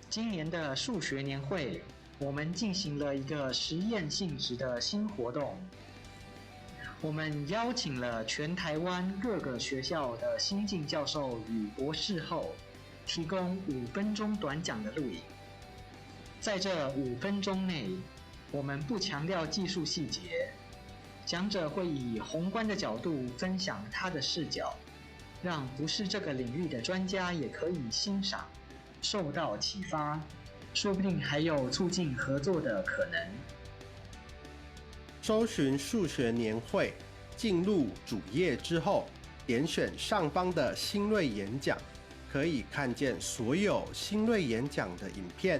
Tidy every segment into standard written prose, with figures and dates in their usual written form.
今年的数学年会，我们进行了一个实验性质的新活动。我们邀请了全台湾各个学校的新进教授与博士后，提供5分钟短讲的录影。在这5分钟内，我们不强调技术细节，讲者会以宏观的角度分享他的视角，让不是这个领域的专家也可以欣赏，受到启发，说不定还有促进合作的可能。搜寻数学年会，进入主页之后，点选上方的新锐演讲，可以看见所有新锐演讲的影片。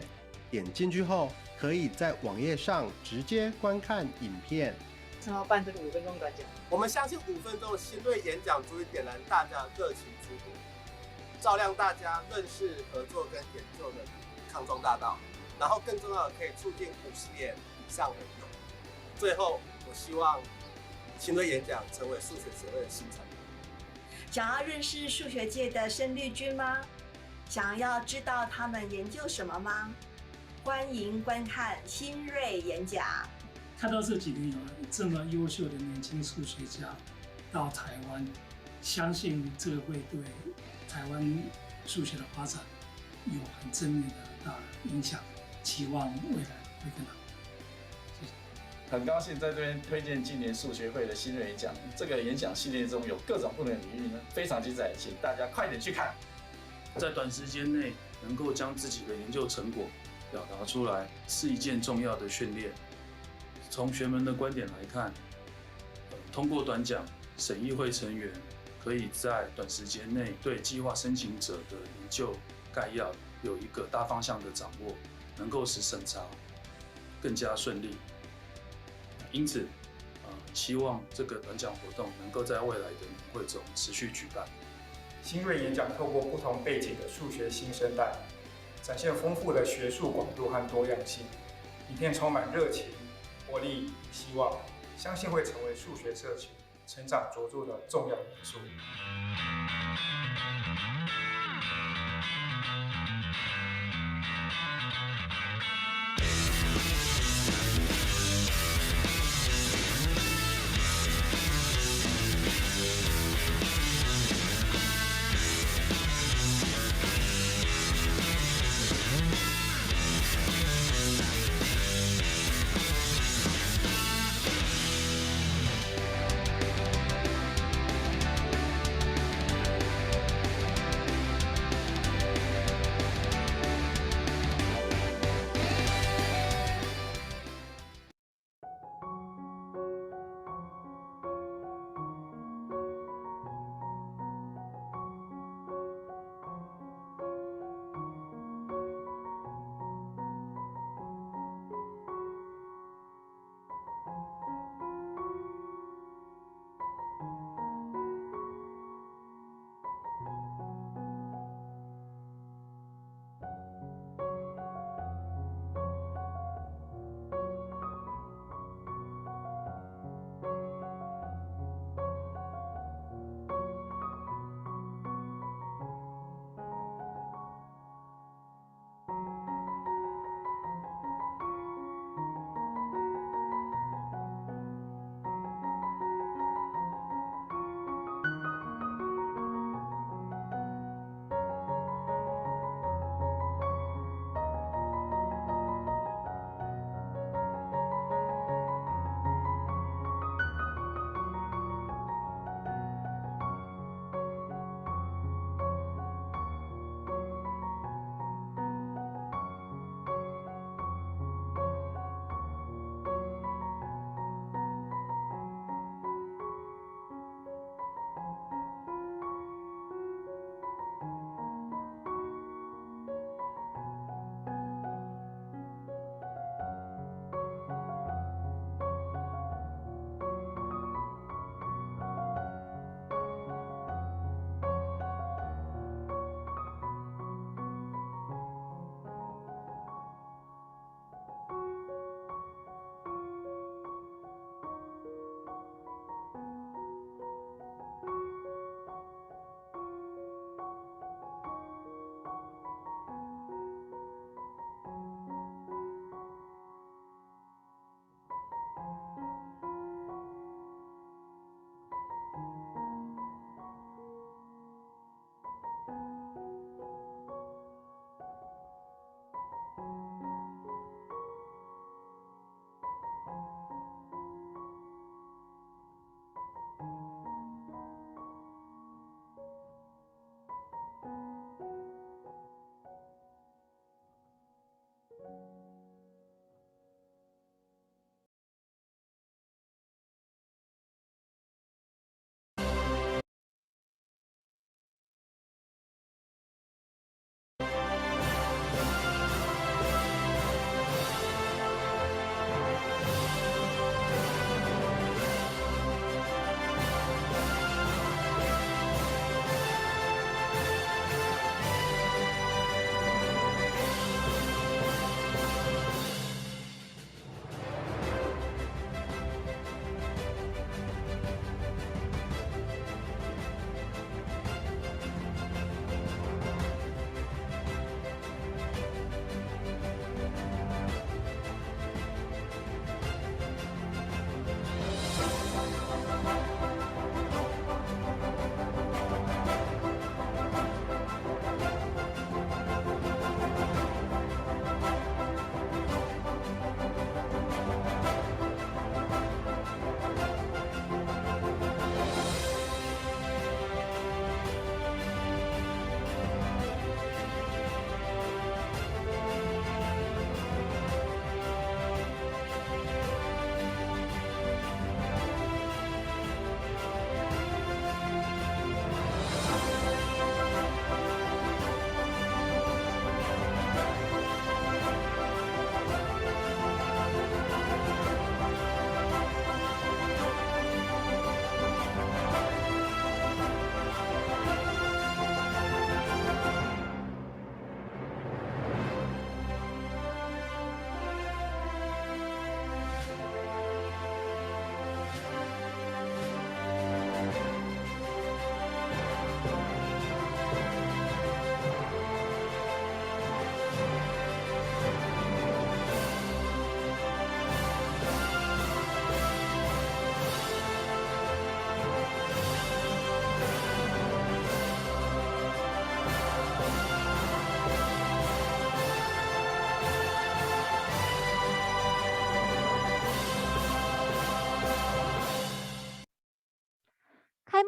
点进去后，可以在网页上直接观看影片。正好办这个5分钟短讲，我们相信5分钟的新锐演讲足以点燃大家的热情之火，照亮大家认识、合作跟研究的康庄大道。然后更重要的，可以促进50年以上的应用。最后，我希望新锐演讲成为数学学会的新产品。想要认识数学界的生力军吗？想要知道他们研究什么吗？欢迎观看新锐演讲。看到这几年有这么优秀的年轻数学家到台湾，相信这个会对台湾数学的发展有很正面的大的影响，期望未来会更好。谢谢。很高兴在这边推荐今年数学会的新锐演讲。这个演讲系列中有各种不同的领域呢，非常精彩，请大家快点去看。在短时间内能够将自己的研究成果表达出来，是一件重要的训练。从学门的观点来看，通过短讲，审议会成员可以在短时间内对计划申请者的研究概要有一个大方向的掌握，能够使审查更加顺利。因此，希望这个短讲活动能够在未来的年会中持续举办。新锐演讲透过不同背景的数学新生代，展现丰富的学术广度和多样性。影片充满热情、活力、希望，相信会成为数学社群成长茁壮的重要元素。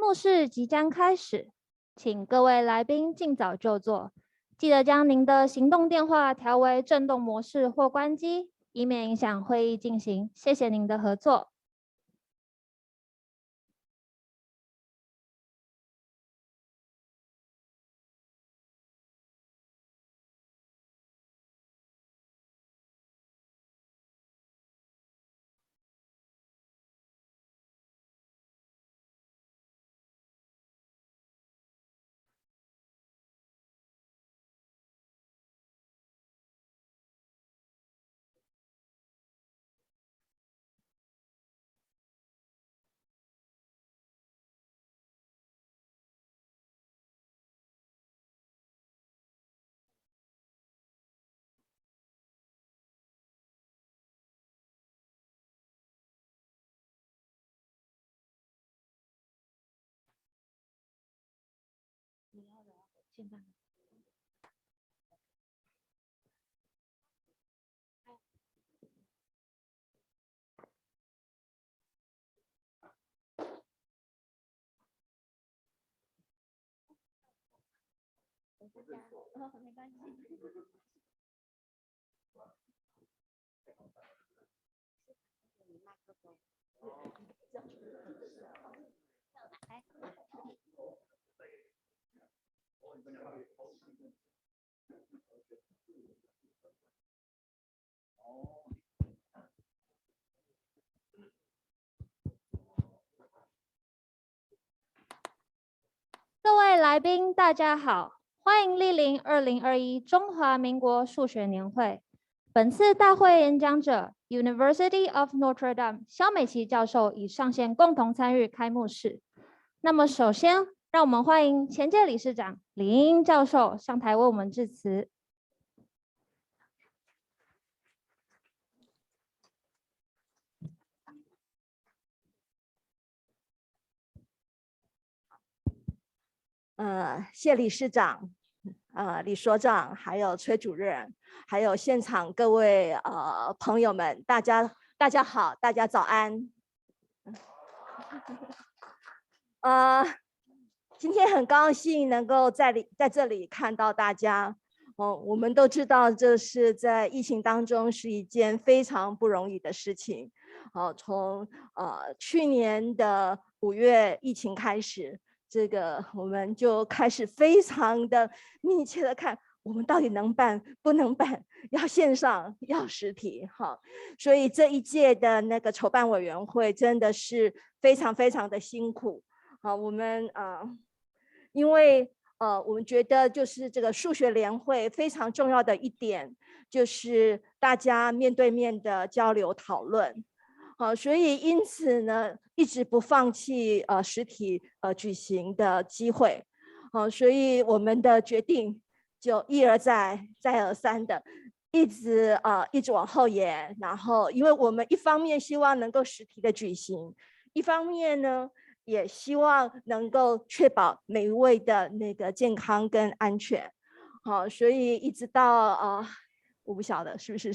目式即将开始，请各位来宾尽早就座，记得将您的行动电话调为震动模式或关机，以免影响会议进行。谢谢您的合作。没关系。各位来宾，大家好，欢迎莅临2021中华民国数学年会。本次大会演讲者 University of Notre Dame 萧美琪教授已上线共同参与开幕式。那么首先，让我们欢迎前届理事长李英英教授上台为我们致辞。谢理事长、李所长，还有崔主任，还有现场各位朋友们，大家好，大家早安。今天很高兴能够在这里看到大家。我们都知道，这是在疫情当中是一件非常不容易的事情。从去年的5月疫情开始。这个我们就开始非常的密切的看，我们到底能办不能办，要线上要实体，所以这一届的那个筹办委员会真的是非常非常的辛苦。我们因为我们觉得就是这个数学联会非常重要的一点，就是大家面对面的交流讨论。所以因此呢，一直不放弃实体举行的机会。所以我们的决定就一而再再而三的一直往后延。然后因为我们一方面希望能够实体的举行，一方面呢也希望能够确保每一位的那个健康跟安全。所以一直到我不晓得是不是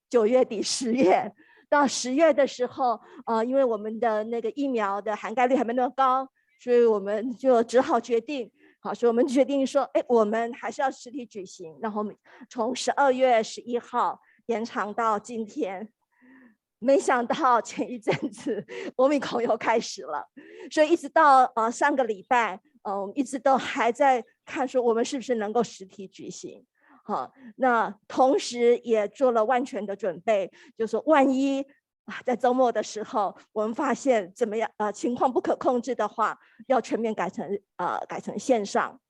9月底10月。到10月的时候，因为我们的那个疫苗的涵盖率还没那么高，所以我们就只好决定，所以我们决定说，我们还是要实体举行。然后从12月11号延长到今天，没想到前一阵子Omicron又开始了，所以一直到上个礼拜，我们一直都还在看说我们是不是能够实体举行。那同时也做了万全的准备，就是说万一在周末的时候我们发现怎么样情况不可控制的话，要全面改成线上。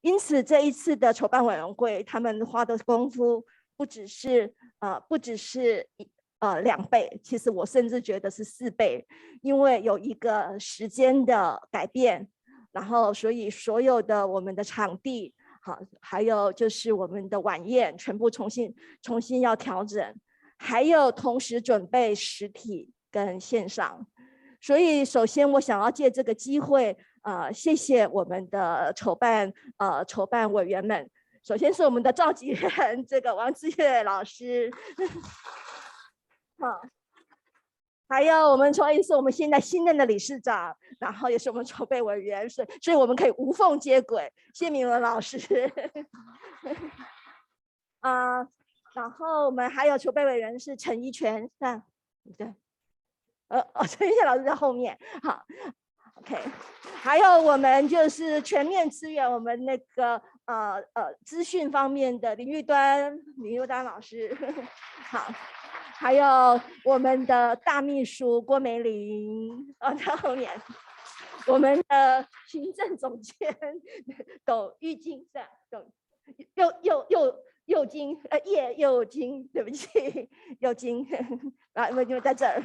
因此这一次的筹办委员会他们花的功夫不只是2倍，其实我甚至觉得是4倍，因为有一个时间的改变，然后所以所有的我们的场地还有就是我们的晚宴全部重新要调整，还有同时准备实体跟线上。所以首先我想要借这个机会谢谢我们的筹办委员们。首先是我们的召集人这个王志月老师还有我们也是我们现在新任的理事长，然后也是我们筹备委员，所以我们可以无缝接轨。谢明文老师。然后我们还有筹备委员是陈一全，对，陈一全老师在后面，好 ，OK， 还有我们就是全面支援我们那个资讯方面的林玉端老师，好，还有我们的大秘书郭梅玲在后面，我们的行政总监董玉金在叶佑金，对不起，佑金啊，因为在这儿。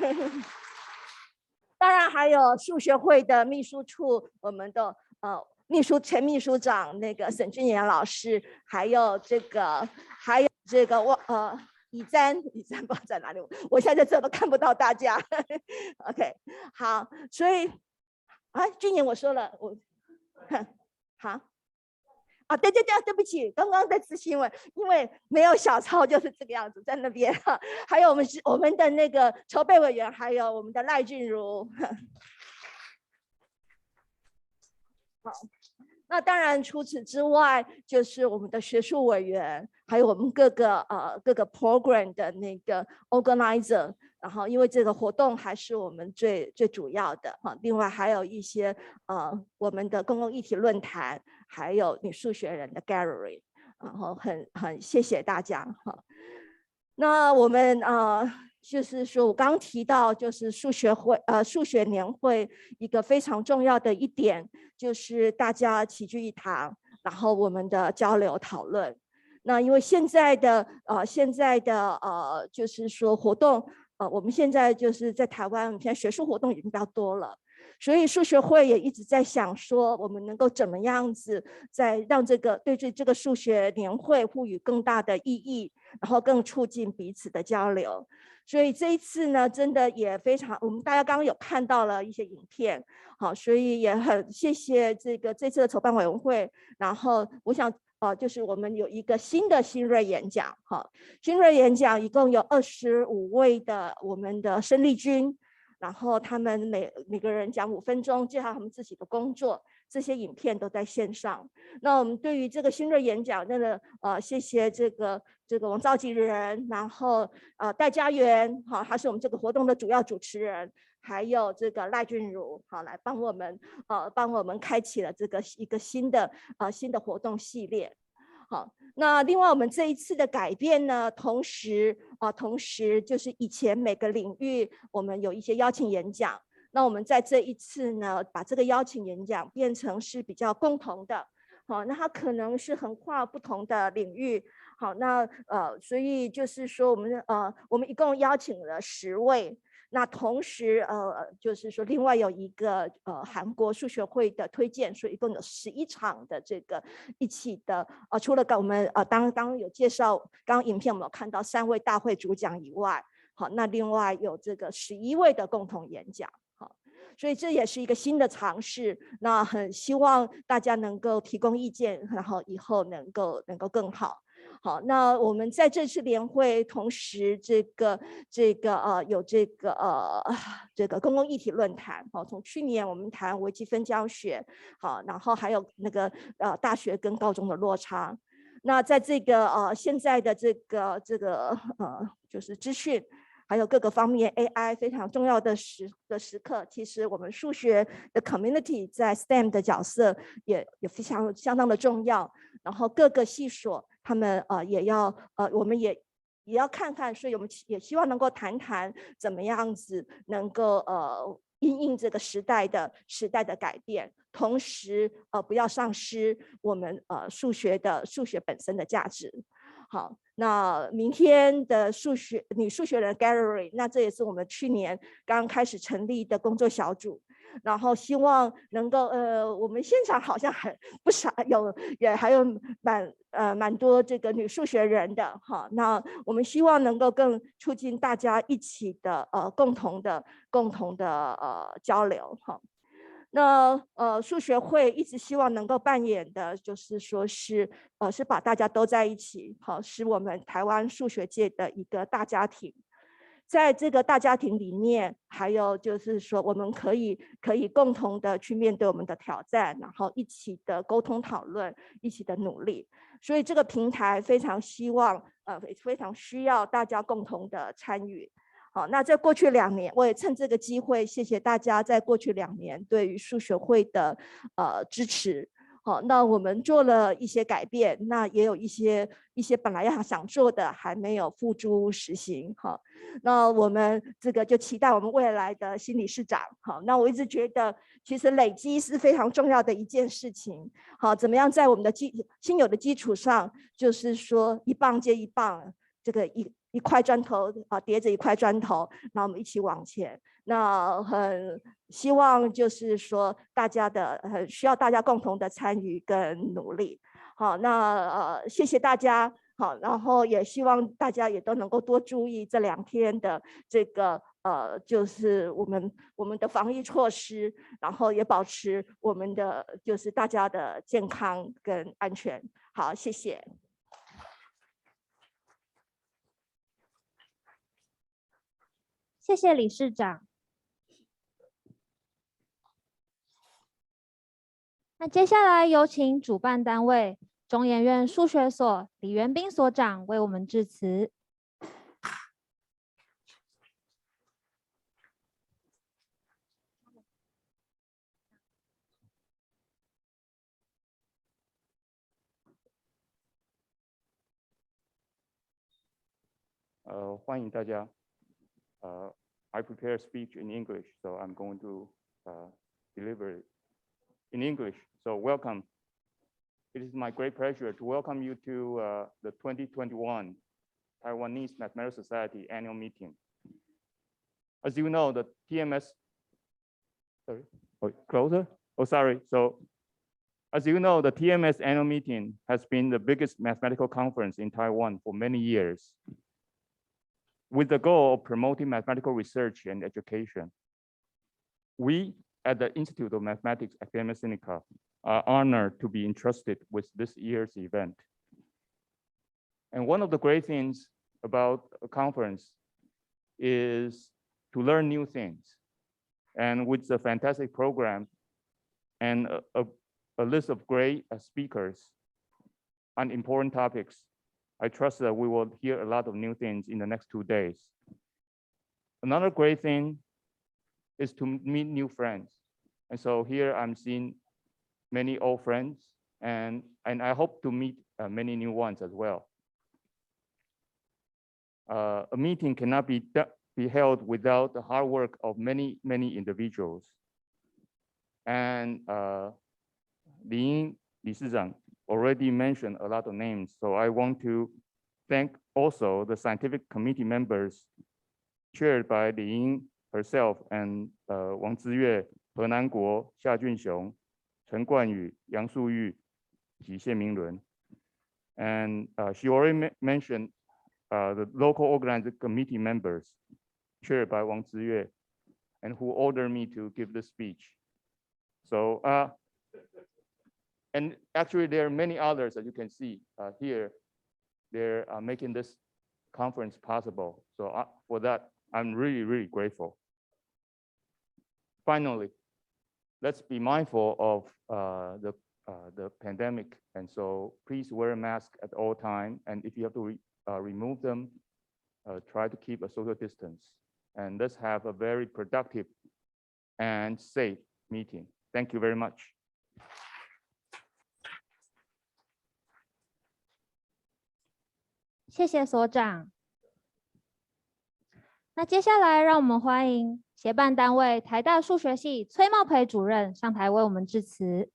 当然还有数学会的秘书处，我们的前秘书长那个沈俊言老师，还有这个以瞻不知道在哪里，我现在在这都看不到大家。OK， 好，所以俊言我说了，好。对，对不起，刚刚在执新闻，因为没有小抄，就是这个样子，在那边。还有我们的那个筹备委员，还有我们的赖俊如。好，那当然除此之外，就是我们的学术委员，还有我们各个 program 的那个 organizer。然后，因为这个活动还是我们最主要的另外还有一些我们的公共议题论坛，还有女数学人的 gallery， 然后很谢谢大家那我们就是说我刚刚提到，就是数学年会一个非常重要的一点，就是大家齐聚一堂，然后我们的交流讨论。那因为现在的就是说活动。我们现在就是在台湾，我们现在学术活动已经比较多了，所以数学会也一直在想说，我们能够怎么样子，在让对这个数学年会赋予更大的意义，然后更促进彼此的交流。所以这一次呢，真的也非常，我们大家刚刚有看到了一些影片，好，所以也很谢谢这次的筹办委员会。然后我想。就是我们有一个新锐演讲，新锐演讲一共有25位的我们的生力军，然后他们每个人讲5分钟，介绍他们自己的工作，这些影片都在线上。那我们对于这个新锐演讲，真的谢谢这个王召集人，然后戴家园，他是我们这个活动的主要主持人。还有这个赖俊如，来帮我们开启了一个新的活动系列。好，那另外我们这一次的改变呢，同时就是以前每个领域我们有一些邀请演讲，那我们在这一次呢，把这个邀请演讲变成是比较共同的。好，那它可能是横跨不同的领域。好，那所以就是说我们一共邀请了10位。那同时就是说另外有一个韩国数学会的推荐，所以一共有11场的这个一起的除了我们刚有介绍，刚刚影片我们有看到3位大会主讲以外，好，那另外有这个11位的共同演讲。好，所以这也是一个新的尝试，那很希望大家能够提供意见，然后以后能够更好。好，那我们在这次联会同时有这个公共议题论坛。好，从去年我们谈微积分教学，好，然后还有那个大学跟高中的落差。那在这个现在的这个就是资讯还有各个方面 AI 非常重要的时刻，其实我们数学的 community 在 STEM 的角色也非常相当的重要。然后各个系所他们我们也要看看，所以我们也希望能够谈谈怎么样子能够因应这个时代的改变，同时不要丧失我们数学本身的价值。好，那明天的女数学人 Gallery， 那这也是我们去年刚开始成立的工作小组。然后希望能够我们现场好像还不少，还有蛮多这个女数学人的哈。那我们希望能够更促进大家一起的共同的交流哈。那数学会一直希望能够扮演的就是说是把大家都在一起，好，使我们台湾数学界的一个大家庭。在这个大家庭里面，还有就是说，我们可以共同的去面对我们的挑战，然后一起的沟通讨论，一起的努力。所以这个平台非常希望，非常需要大家共同的参与。好，那在过去2年，我也趁这个机会，谢谢大家在过去2年对于数学会的支持。好，那我们做了一些改变，那也有一些本来想做的还没有付诸实行。好，那我们这个就期待我们未来的新理事长。好，那我一直觉得其实累积是非常重要的一件事情。好，怎么样在我们的现有的基础上，就是说一棒接一棒，这个一块砖头叠着一块砖头，那我们一起往前。那很希望就是说需要大家共同的参与跟努力。好，那谢谢大家。好，然后也希望大家也都能够多注意这2天的这个就是我们的防疫措施，然后也保持我们的就是大家的健康跟安全。好，谢谢。谢谢理事长。那接下来有请主办单位中研院数学所李元彬所长为我们致辞。欢迎大家。I prepare a speech in English, so I'm going to deliver it in English. So welcome. It is my great pleasure to welcome you to the 2021 Taiwanese Mathematical Society Annual Meeting. As you know, the TMS, sorry, oh, closer? Oh, sorry. So as you know, the TMS Annual Meeting has been the biggest mathematical conference in Taiwan for many years, with the goal of promoting mathematical research and education. We at the Institute of Mathematics Academia Sinica are honored to be entrusted with this year's event. And one of the great things about a conference is to learn new things. And with the fantastic program and a list of great speakers on important topics, I trust that we will hear a lot of new things in the next 2 days. Another great thing is to meet new friends. And so here I'm seeing many old friends, and I hope to meet many new ones as well. A meeting cannot be held without the hard work of many individuals. And Li Shi Zhang already mentioned a lot of names, so I want to thank also the scientific committee members chaired by Li Ying herself and Wang Ziyue, He Nanguo, Xia Junxiong, Chen Guanyu, Yang Suyu, Ji Xianminlun. And she already mentioned the local organizing committee members chaired by Wang Ziyue, and who ordered me to give this speech. So, and actually there are many others, as you can see here. They're making this conference possible. So for that, I'm really grateful. Finally, let's be mindful of the pandemic. And so please wear a mask at all times. And if you have to remove them, try to keep a social distance. And let's have a very productive and safe meeting. Thank you very much. 谢谢所长。那接下来让我们欢迎协办单位台大数学系崔茂培主任上台为我们致辞。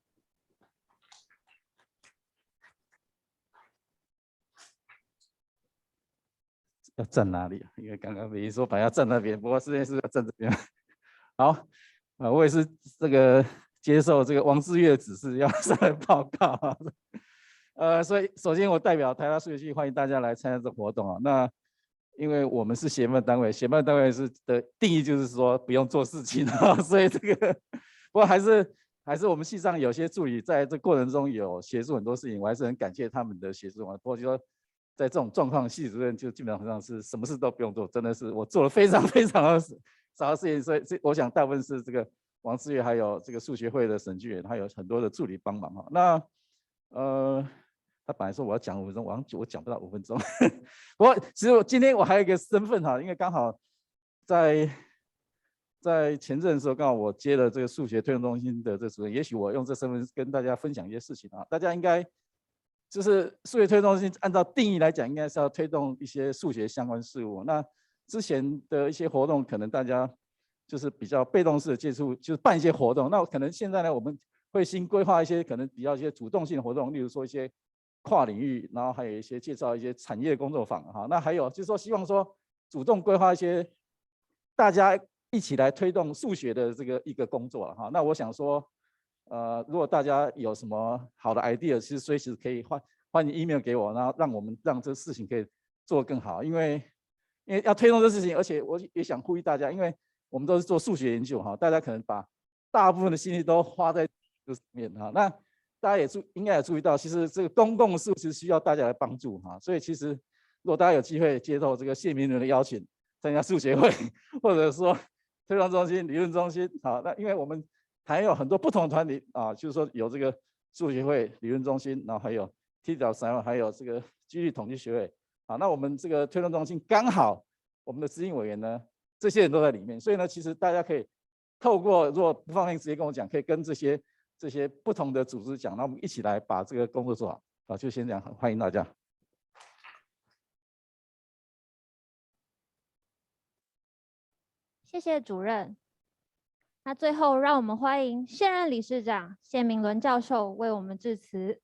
要站哪里？因为刚刚美仪说本来要站那边，不过实验室要站这边。好，我也是这个接受这个王志岳的指示，要上来报告。所以首先我代表台大数学系欢迎大家来参加这个活动啊。那因为我们是协办单位，协办单位的定义就是说不用做事情啊，所以这个不过还是我们系上有些助理在这过程中有协助很多事情，我还是很感谢他们的协助啊。不过就说在这种状况，系主任就基本上是什么事都不用做，真的是我做了非常少的事情，所以我想大部分是这个王志岳还有这个数学会的沈巨源，还有很多的助理帮忙哈。那他本来说我要讲5分钟，我讲不到5分钟。不过其实今天我还有一个身份哈，因为刚好在前阵的时候，刚好我接了这个数学推动中心的这主任，也许我用这身份跟大家分享一些事情啊。大家应该就是数学推动中心按照定义来讲，应该是要推动一些数学相关事务。那之前的一些活动，可能大家就是比较被动式的接触，就是办一些活动。那可能现在呢，我们会新规划一些可能比较一些主动性的活动，例如说一些跨领域，然后还有一些介绍一些产业工作坊哈。那还有就是说，希望说主动规划一些大家一起来推动数学的这个一个工作了哈。那我想说，如果大家有什么好的 idea， 其实随时可以欢迎 email 给我，然后让这事情可以做得更好。因为要推动这事情，而且我也想呼吁大家，因为我们都是做数学研究哈，大家可能把大部分的心力都花在这上面哈。那大家应该也注意到，其实这个公共事务其实需要大家来帮助哈。所以其实如果大家有机会接受这个谢明伦的邀请，参加数学会，或者说推动中心、理论中心，好，那因为我们还有很多不同的团体啊，就是说有这个数学会、理论中心，然后还有 TWS， 还有这个几率统计学会，好，那我们这个推动中心刚好我们的执行委员呢，这些人都在里面，所以呢，其实大家可以透过，如果不方便直接跟我讲，可以跟这些不同的组织讲，那我们一起来把这个工作做好。好，就先这样，欢迎大家。谢谢主任。那最后，让我们欢迎现任理事长谢明伦教授为我们致辞。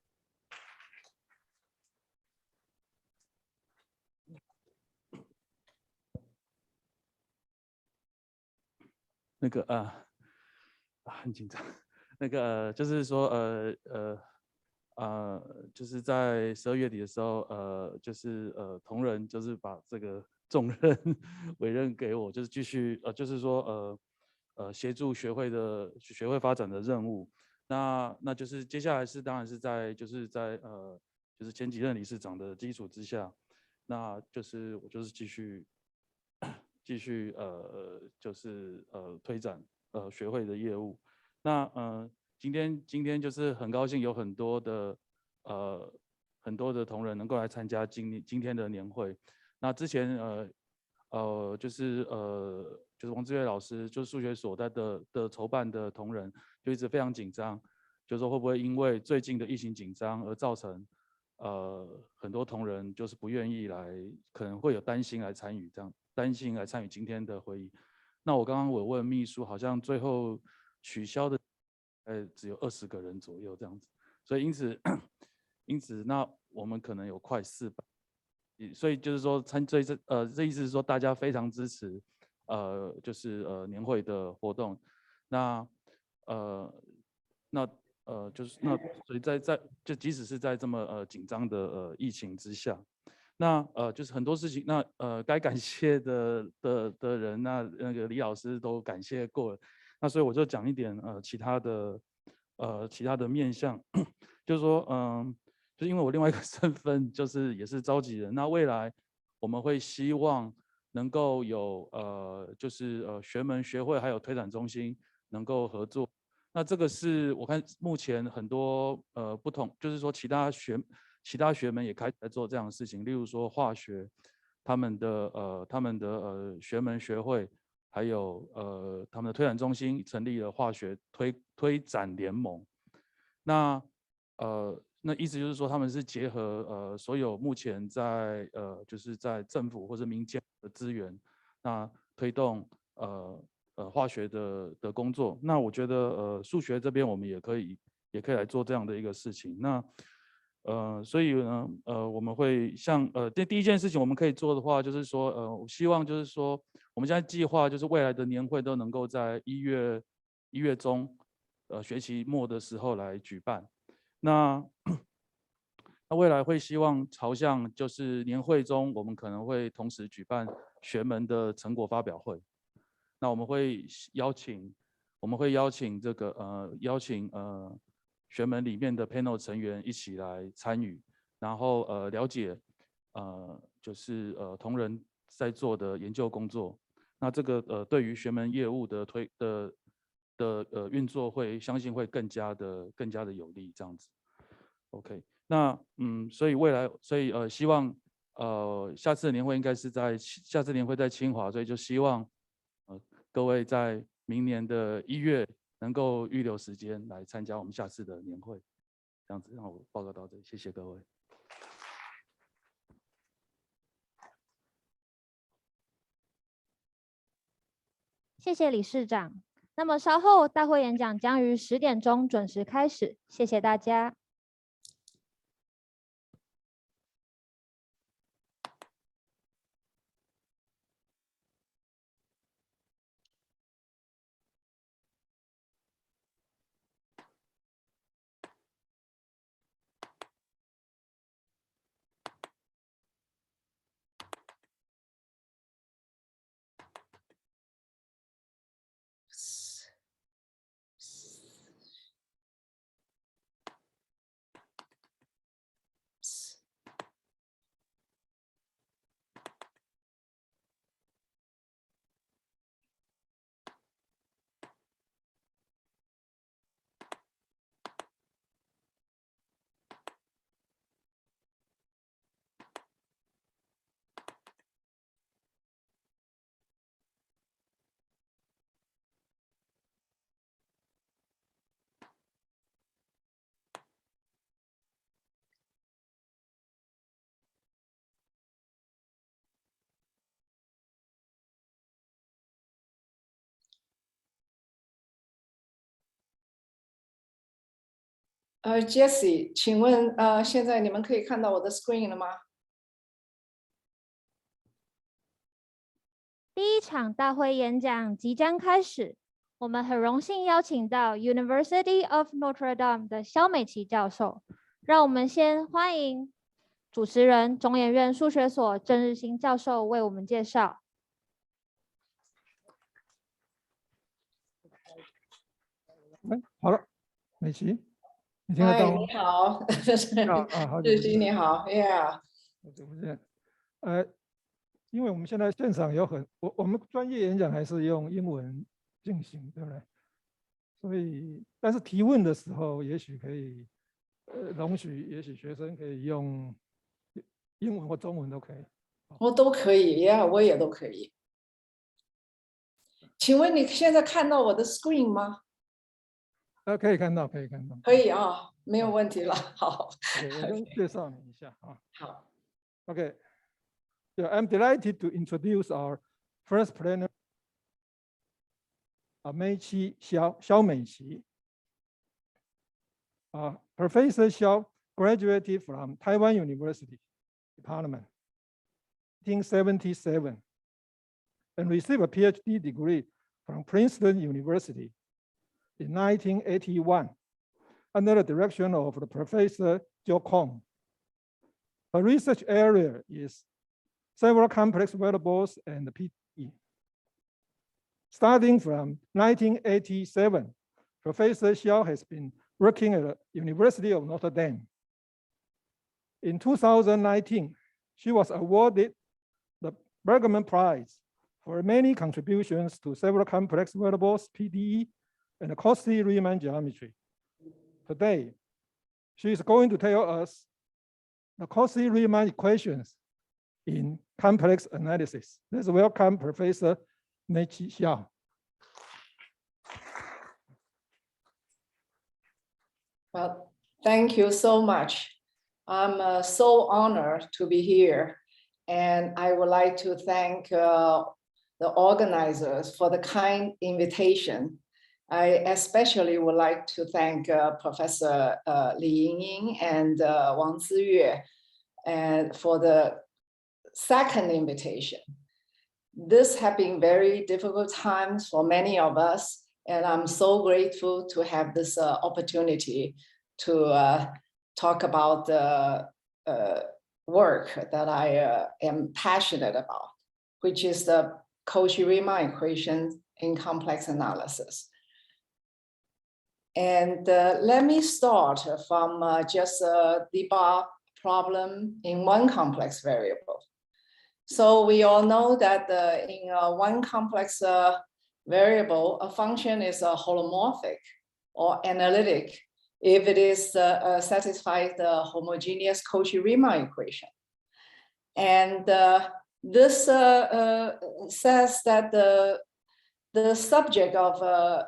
那个很紧张。那个就是说就是在12月底的时候，就是同仁就是把这个重任委任给我，就是继续就是说协助学会发展的任务。那就是接下来当然是在就是前几任理事长的基础之下，那就是我就是继续就是推展学会的业务。那今天就是很高兴有很多的同仁能够来参加今天的年会。那之前就是王志岳老师，就是数学所的筹办的同仁就一直非常紧张，就是说会不会因为最近的疫情紧张而造成很多同仁就是不愿意来，可能会有担心来参与今天的会议。那我刚刚我问秘书，好像最后取消的只有20个人左右这样子，所以因此那我们可能有快400，所以就是说这意思是说大家非常支持就是年会的活动。就是所以就即使是在这么紧张的疫情之下，那就是很多事情，那该感谢的人，那个李老师都感谢过了，那所以我就讲一点其他的面向，就是说就因为我另外一个身份就是也是召集人，那未来我们会希望能够有就是学门学会还有推展中心能够合作。那这个是我看目前很多不同，就是说其他学门也开始在做这样的事情，例如说化学，他们的学门学会，还有他们的推展中心成立了化学推展联盟。那意思就是说他们是结合所有目前在就是在政府或者民间的资源，那推动化学的工作。那我觉得数学这边我们也可以来做这样的一个事情。那所以呢我们会像第一件事情我们可以做的话，就是说我希望就是说我们现在计划就是未来的年会都能够在1月中学期末的时候来举办。那未来会希望朝向就是年会中，我们可能会同时举办学门的成果发表会。那我们会邀请这个学门里面的 panel 成员一起来参与，然后了解就是同仁在做的研究工作。那这个对于学门业务的运作相信会更加的有利这样子。OK， 那所以希望下次的年会应该是下次年会在清华，所以就希望各位在明年的1月能够预留时间来参加我们下次的年会。这样子让我报告到这里，谢谢各位。谢谢理事长。那么稍后大会演讲将于10点钟准时开始，谢谢大家。Jessie， 请问现在你们可以看到我的 screen 了吗？第一场大会演讲即将开始，我们很荣幸邀请到 University of Notre Dame 的萧美琪教授。让我们先欢迎主持人中研院数学所郑日新教授为我们介绍。好了，美琪。你听得到吗？你好，日新你好 ，Yeah。因为我们现在现场有我们专业演讲还是用英文进行，对不对？所以，但是提问的时候，也许可以容许，也许学生可以用英文或中文都可以。我都可以 ，Yeah， 我也都可以。请问你现在看到我的 screen 吗？可以看到，可以看到。可以啊，没有问题了。好，我先介绍你一下啊。好。Okay. Yeah, I'm delighted to introduce our first plenary, Mei-Chi Shaw, 萧美琪。Professor Shaw graduated from Taiwan University Department in 1977 and received a PhD degree from Princeton University in 1981 under the direction of the Professor Joe Kong. Her research area is several complex variables and PDE. Starting from 1987, Professor Shaw has been working at the University of Notre Dame. In 2019, she was awarded the Bergman Prize for many contributions to several complex variables, PDE, and Cauchy-Riemann geometry. Today, she is going to tell us the Cauchy-Riemann equations in complex analysis. Let's welcome Professor Mei-Chi Shaw. Well, thank you so much. I'm so honored to be here, and I would like to thank the organizers for the kind invitation. I especially would like to thank Professor Li Yingying and Wang Ziyue and for the second invitation. This has been very difficult times for many of us, and I'm so grateful to have this opportunity to talk about the work that I am passionate about, which is the Cauchy-Riemann equations in complex analysis. And let me start from just the problem in one complex variable. So we all know that in one complex variable, a function is holomorphic or analytic if it is satisfies the homogeneous Cauchy-Riemann equation. And this says that the subject of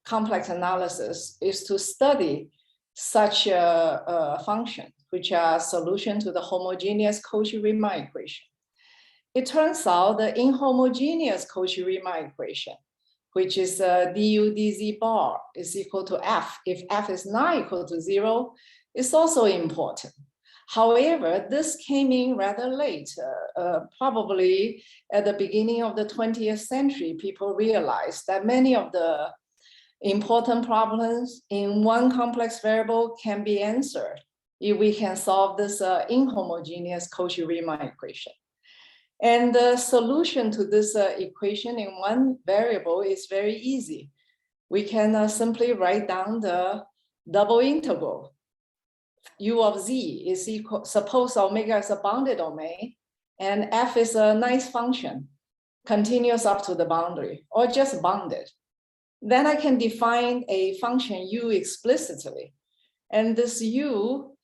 complex analysis is to study such a function, which are solution to the homogeneous Cauchy-Riemann equation. It turns out the inhomogeneous Cauchy-Riemann equation, which is du dz bar is equal to f, if f is not equal to 0, is also important. However, this came in rather late, probably at the beginning of the 20th century, people realized that many of the important problems in one complex variable can be answered if we can solve this inhomogeneous Cauchy-Riemann equation. And the solution to this equation in one variable is very easy. We can simply write down the double integral. U of z is equal, suppose omega is a bounded domain, and f is a nice function, continuous up to the boundary, or just bounded. Then I can define a function u explicitly, and this u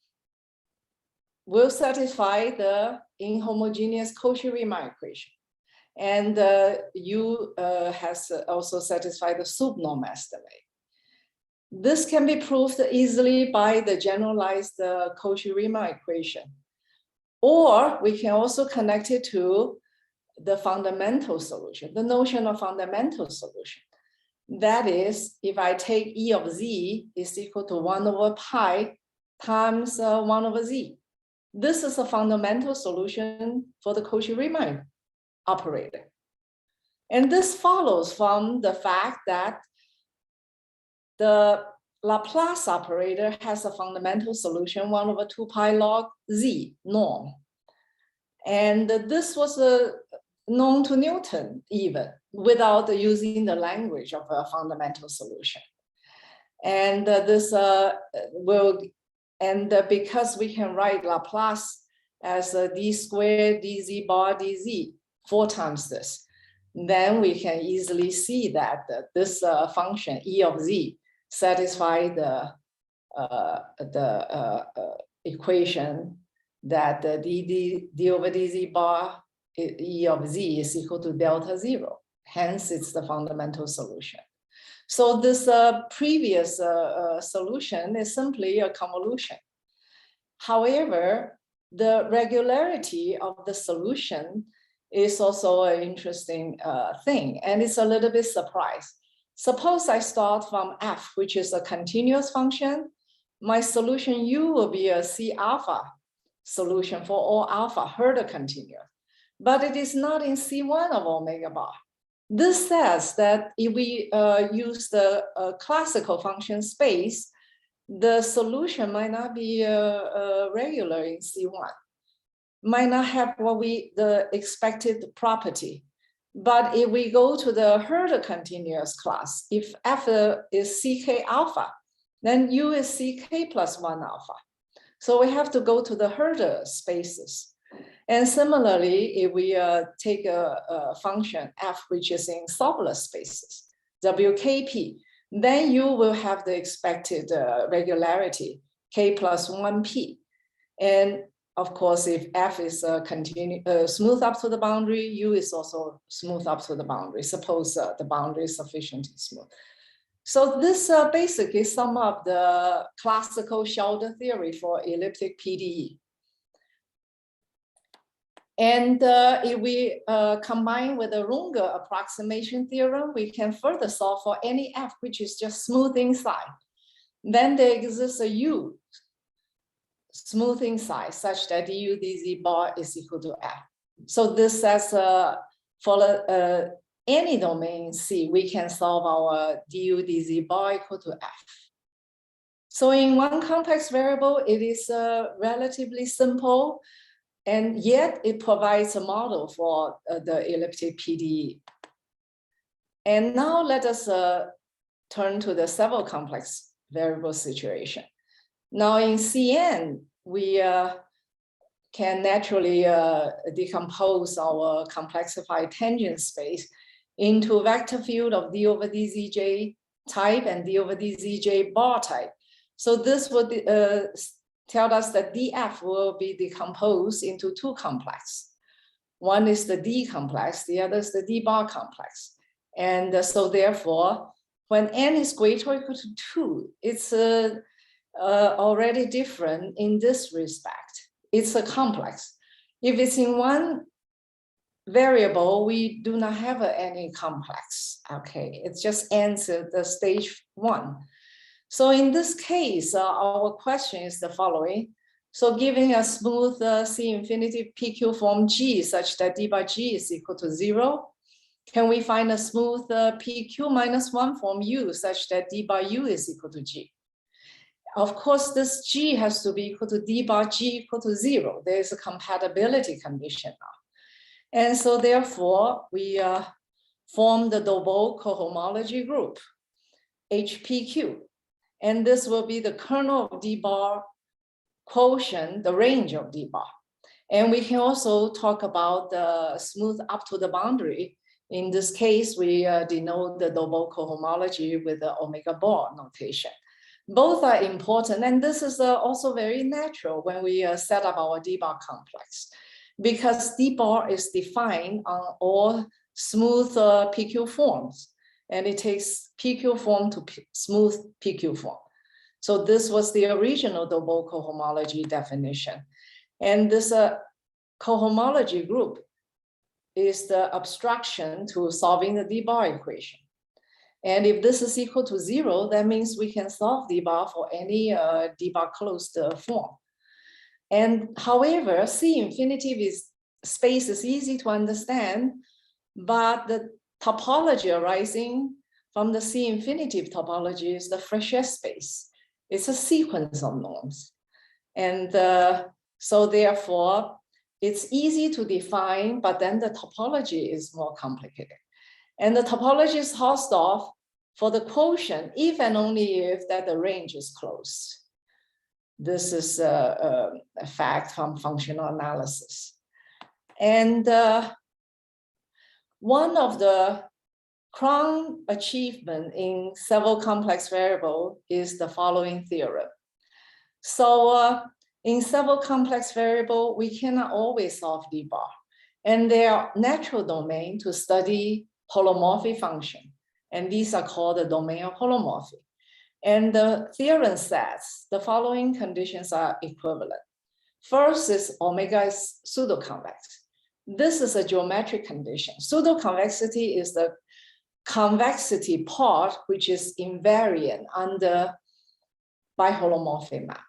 will satisfy the inhomogeneous Cauchy-Riemann equation. And u has also satisfied the subnorm estimate. This can be proved easily by the generalized Cauchy-Riemann equation. Or we can also connect it to the fundamental solution, the notion of fundamental solution. That is, if I take E of z is equal to 1 over pi times 1 over z. This is a fundamental solution for the Cauchy-Riemann operator. And this follows from the fact that the Laplace operator has a fundamental solution 1 over 2 pi log z norm. And this was known to Newton even without using the language of a fundamental solution. And because we can write Laplace as d squared dz bar dz 4 times this, then we can easily see that this function E of z satisfy the equation that d over dz bar E of z is equal to delta 0. Hence, it's the fundamental solution. So this previous solution is simply a convolution. However, the regularity of the solution is also an interesting thing, and it's a little bit surprised. Suppose I start from f, which is a continuous function. My solution u will be a C alpha solution for all alpha, Herder continuous, but it is not in C1 of omega bar. This says that if we use the classical function space, the solution might not be regular in C1, might not have the expected property. But if we go to the Herder continuous class, if f is ck alpha, then u is ck plus 1 alpha. So we have to go to the Herder spaces. And similarly, if we take a function f, which is in Sobolev spaces, wkp, then you will have the expected regularity, k plus 1p. And of course, if f is smooth up to the boundary, u is also smooth up to the boundary. Suppose the boundary is sufficiently smooth. So this basically sum up the classical Schauder theory for elliptic PDE. And if we combine with the Runge approximation theorem, we can further solve for any f which is just smooth inside. Then there exists a u smooth inside such that du dz bar is equal to f. So this says for any domain C, we can solve our du dz bar equal to f. So in one complex variable, it is relatively simple, and yet it provides a model for the elliptic PDE. And now let us turn to the several complex variable situation. Now in Cn, we can naturally decompose our complexified tangent space into vector field of d over dzj type and d over dzj bar type. So this would tell us that df will be decomposed into two complexes. One is the d complex, the other is the d bar complex. And so therefore, when n is greater or equal to 2, it's already different in this respect. It's a complex. If it's in one variable, we do not have any complex. Okay, it just ends at the stage 1. So in this case, our question is the following. So giving a smooth C infinity PQ form G such that d bar G is equal to 0, can we find a smooth PQ minus 1 form U such that d bar U is equal to G? Of course, this G has to be equal to d bar G equal to 0. There is a compatibility condition now. And so therefore, we form the Dobol cohomology group, HPQ. And this will be the kernel of d bar quotient, the range of d bar. And we can also talk about the smooth up to the boundary. In this case, we denote the Dobol cohomology with the omega bar notation. Both are important, and this is also very natural when we set up our d bar complex, because d bar is defined on all smooth PQ forms, and it takes PQ form to smooth PQ form. So this was the original Dobol cohomology definition. And this cohomology group is the abstraction to solving the d bar equation. And if this is equal to 0, that means we can solve d bar for any d bar closed form. And however, C infinity space is easy to understand, but the topology arising from the C infinitive topology is the Fréchet space. It's a sequence of norms. And so therefore, it's easy to define, but then the topology is more complicated. And the topology is Hausdorff for the quotient, if and only if that the range is closed. This is a fact from functional analysis. And one of the crown achievement in several complex variable is the following theorem. So in several complex variable, we cannot always solve d bar. And they are natural domain to study holomorphic function. And these are called the domain of holomorphy. And the theorem says the following conditions are equivalent. First is omega is pseudo-convex. This is a geometric condition. Pseudo-convexity is the convexity part which is invariant under biholomorphic map.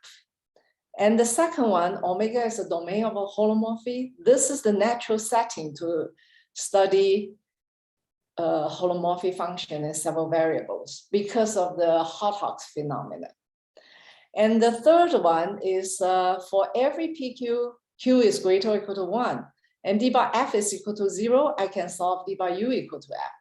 And the second one, omega is a domain of a holomorphy. This is the natural setting to study holomorphic function in several variables because of the Hothox phenomenon. And the third one is for every PQ, Q is greater or equal to 1, and d bar F is equal to 0, I can solve d bar U equal to F.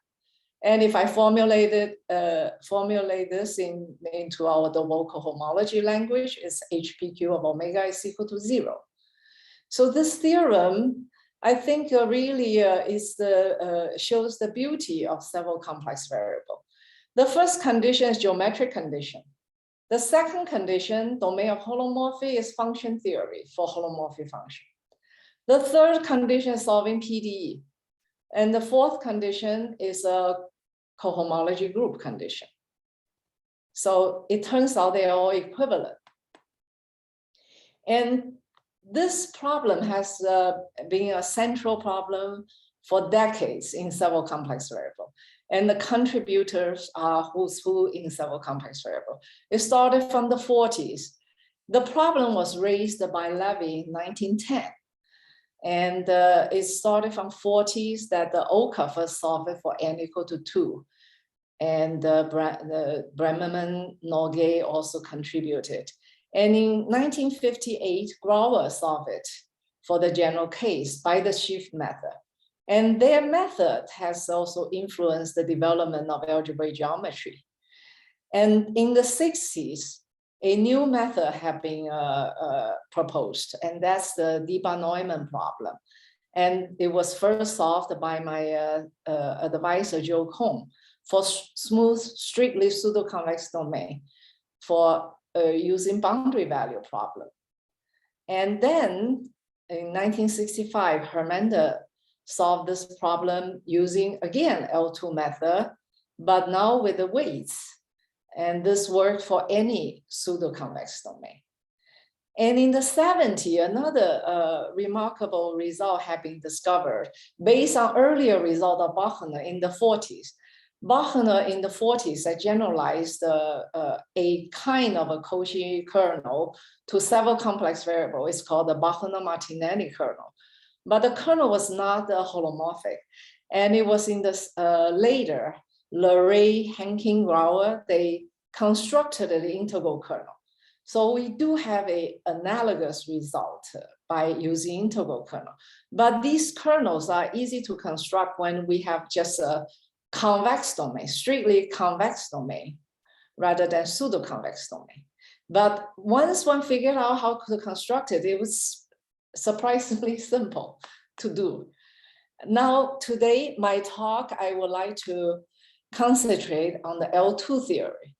And if I formulate this into our Dobol cohomology language, it's HPQ of omega is equal to 0. So this theorem, I think really shows the beauty of several complex variable. The first condition is geometric condition. The second condition, domain of holomorphy, is function theory for holomorphic function. The third condition is solving PDE. And the fourth condition is a cohomology group condition. So it turns out they are all equivalent. And this problem has been a central problem for decades in several complex variables. And the contributors are who's who in several complex variables. It started from the 40s. The problem was raised by Levy in 1910. And it started from 40s that the Oka first solved it for n equal to 2. And the Bremerman, Norgay also contributed. And in 1958, Grauer solved it for the general case by the shift method. And their method has also influenced the development of algebraic geometry. And in the 60s, a new method has been proposed, and that's the Debye-Neumann problem. And it was first solved by my advisor, Joe Cohn, for smooth, strictly pseudo-convex domain for using boundary value problem. And then in 1965, Hermander solved this problem using, again, L2 method, but now with the weights. And this worked for any pseudo-convex domain. And in the 70s, another remarkable result had been discovered based on earlier result of Bachner in the 40s. Bachner in the 40s had generalized a kind of a Cauchy kernel to several complex variables. It's called the Bachner-Martinelli kernel. But the kernel was not holomorphic. And it was in this later, Leray, Hankin, Grauer, they constructed the integral kernel. So we do have an analogous result by using integral kernel. But these kernels are easy to construct when we have just a convex domain, strictly convex domain, rather than pseudo-convex domain. But once one figured out how to construct it, it was surprisingly simple to do. Now, today, my talk, I would like to concentrate on the L2 theory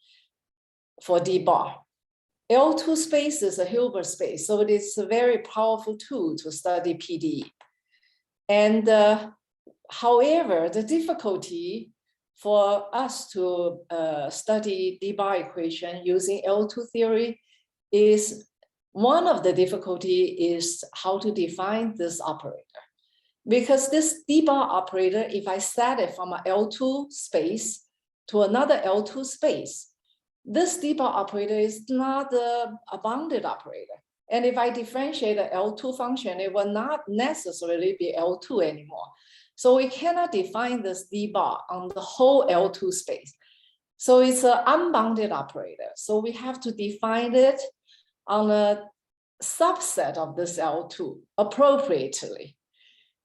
for D-bar. L2 space is a Hilbert space, so it is a very powerful tool to study PDE. And however, the difficulty for us to study D-bar equation using L2 theory is, one of the difficulty is how to define this operator. Because this D-bar operator, if I set it from an L2 space to another L2 space, this D-bar operator is not a bounded operator. And if I differentiate the L2 function, it will not necessarily be L2 anymore. So we cannot define this D-bar on the whole L2 space. So it's an unbounded operator. So we have to define it on a subset of this L2 appropriately.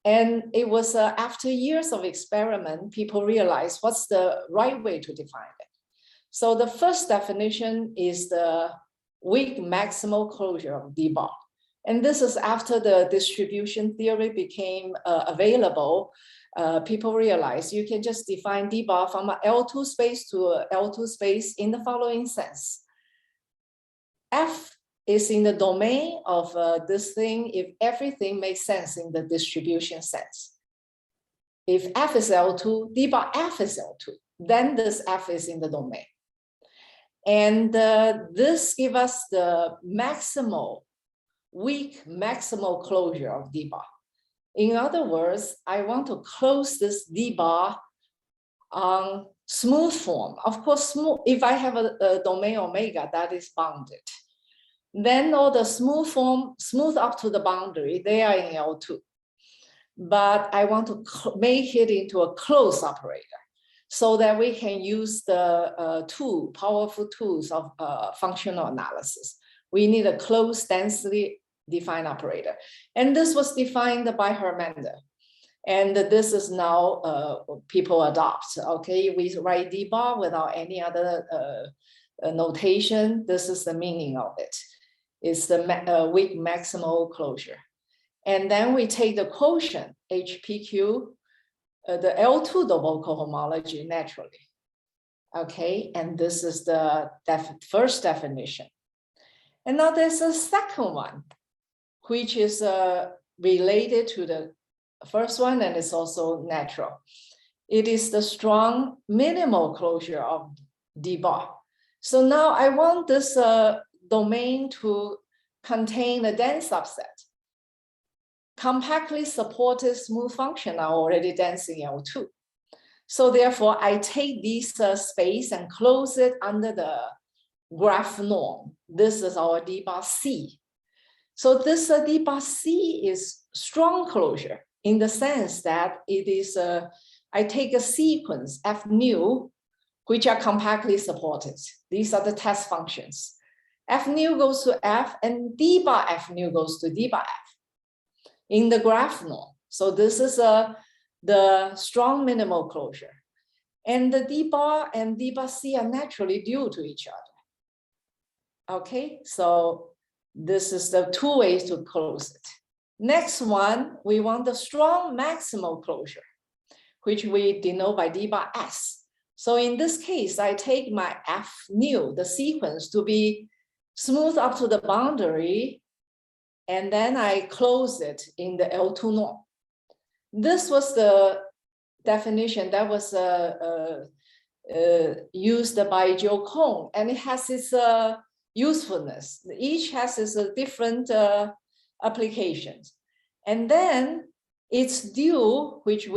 And it was after years of experiment, people realized what's the right way to define it. So the first definition is the weak maximal closure of D-bar. And this is after the distribution theory became available. People realized you can just define D-bar from an L2 space to a L2 space in the following sense. F is in the domain of this thing if everything makes sense in the distribution sense. If F is L2, D-bar F is L2, then this F is in the domain. And this gives us the maximal, weak maximal closure of D-bar. In other words, I want to close this D-bar on smooth form. Of course, smooth, if I have a domain omega that is bounded, then all the smooth form, smooth up to the boundary, they are in L2. But I want to make it into a closed operator so that we can use the two powerful tools of functional analysis. We need a closed, densely defined operator. And this was defined by Hermander. And this is now people adopt, okay? We write D-bar without any other notation. This is the meaning of it. It's the weak maximal closure. And then we take the quotient, HPQ, the L2 double cohomology naturally. Okay, and this is the first definition. And now there's a second one, which is related to the first one, and it's also natural. It is the strong minimal closure of D-bar. So now I want this domain to contain a dense subset. Compactly supported smooth function are already dense in L2. So therefore, I take this space and close it under the graph norm. This is our D-bar C. So this D-bar C is strong closure in the sense that it is, I take a sequence F nu, which are compactly supported. These are the test functions. F nu goes to F and D-bar F nu goes to D-bar F in the graph norm. So this is the strong minimal closure. And the D-bar and D-bar C are naturally due to each Okay, so this is the two ways to close it. Next one, we want the strong maximal closure, which we denote by d bar s. So in this case, I take my f nu, the sequence, to be smooth up to the boundary, and then I close it in the L2 norm. This was the definition that was used by Joe Kohn, and it has its usefulness. Each has its different applications. And then its due, which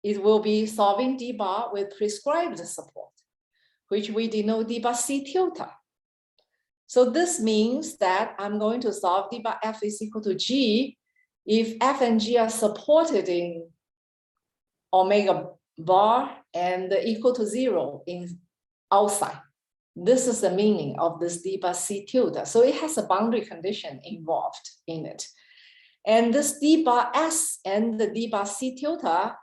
it will be solving d bar with prescribed support, which we denote d bar c tilde. So this means that I'm going to solve d bar f is equal to g if f and g are supported in omega bar and equal to 0 in outside. This is the meaning of this d bar c tilde. So it has a boundary condition involved in it. And this d bar s and the d bar c tilde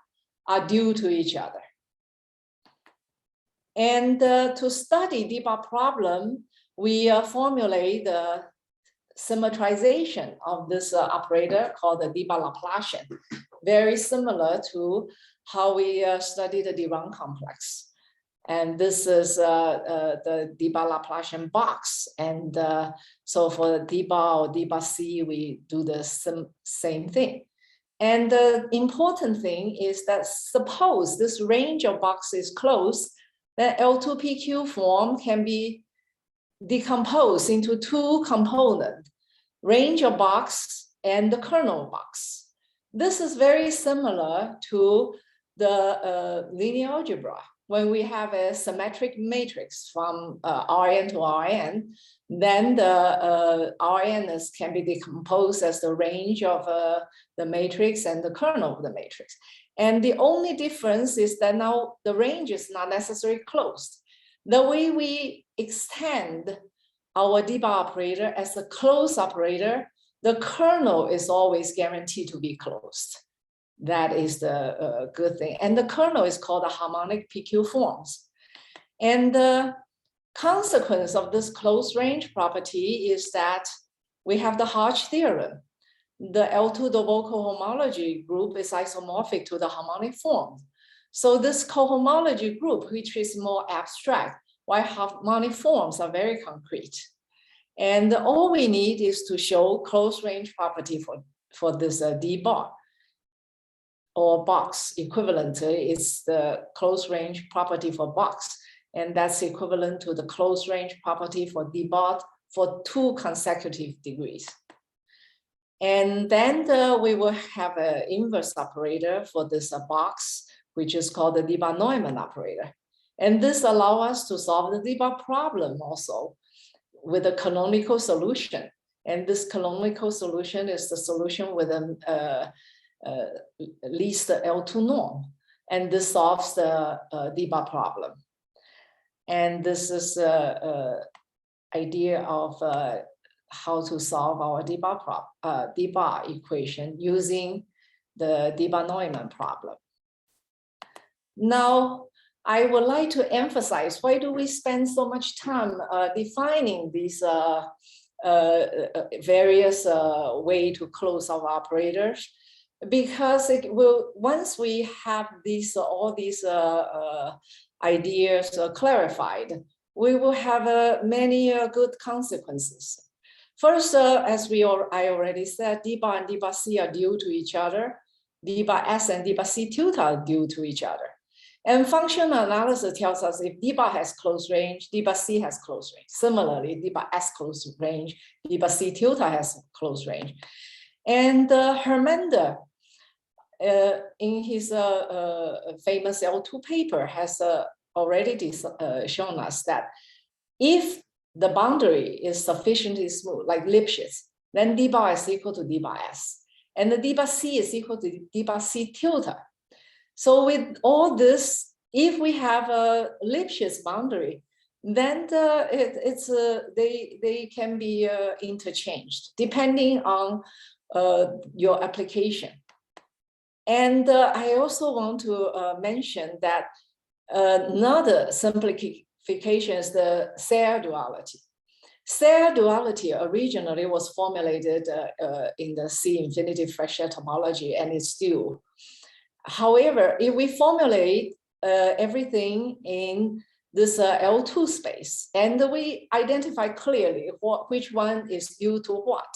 are due to each other. And to study d bar problem, we formulate the symmetrization of this operator called the d bar Laplacian, very similar to how we study the Dirac complex. And this is the d bar Laplacian box. And so for d bar or d bar c, we do the same thing. And the important thing is that suppose this range of boxes is closed, then L2PQ form can be decomposed into two components, range of box and the kernel box. This is very similar to the linear algebra. When we have a symmetric matrix from Rn to Rn, then the Rns can be decomposed as the range of the matrix and the kernel of the matrix. And the only difference is that now the range is not necessarily closed. The way we extend our d bar operator as a closed operator, the kernel is always guaranteed to be closed. That is the good thing. And the kernel is called the harmonic PQ forms. And the consequence of this closed range property is that we have the Hodge theorem. The L2 double cohomology group is isomorphic to the harmonic form. So this cohomology group, which is more abstract, while harmonic forms are very concrete. And all we need is to show closed range property for this d bar, or box. Equivalent is the closed range property for box, and that's equivalent to the closed range property for d bar for 2 consecutive degrees. And then we will have an inverse operator for this box, which is called the d bar Neumann operator. And this allows us to solve the d bar problem also with a canonical solution. And this canonical solution is the solution with at least the L2 norm. And this solves the d bar problem. And this is the idea of how to solve our d bar equation using the d bar Neumann problem. Now, I would like to emphasize, why do we spend so much time defining these various ways to close our operators? Because it will, once we have these all these ideas clarified, we will have many good consequences. First, as I already said, d bar and d bar c are due to each other. D bar s and d bar c tilde are due to each other. And functional analysis tells us if d bar has closed range, d bar c has closed range. Similarly, d bar s closed range, d bar c tilde has closed range. And Hermander, in his famous L2 paper, has already shown us that if the boundary is sufficiently smooth, like Lipschitz, then d bar is equal to d bar s. And the d bar c is equal to d bar c tilde. So with all this, if we have a Lipschitz boundary, then they can be interchanged depending on your application. And I also want to mention that another simplification is the Serre duality. Serre duality originally was formulated in the C-infinity Frechet topology, and it's still. However, if we formulate everything in this L2 space, and we identify clearly which one is due to what,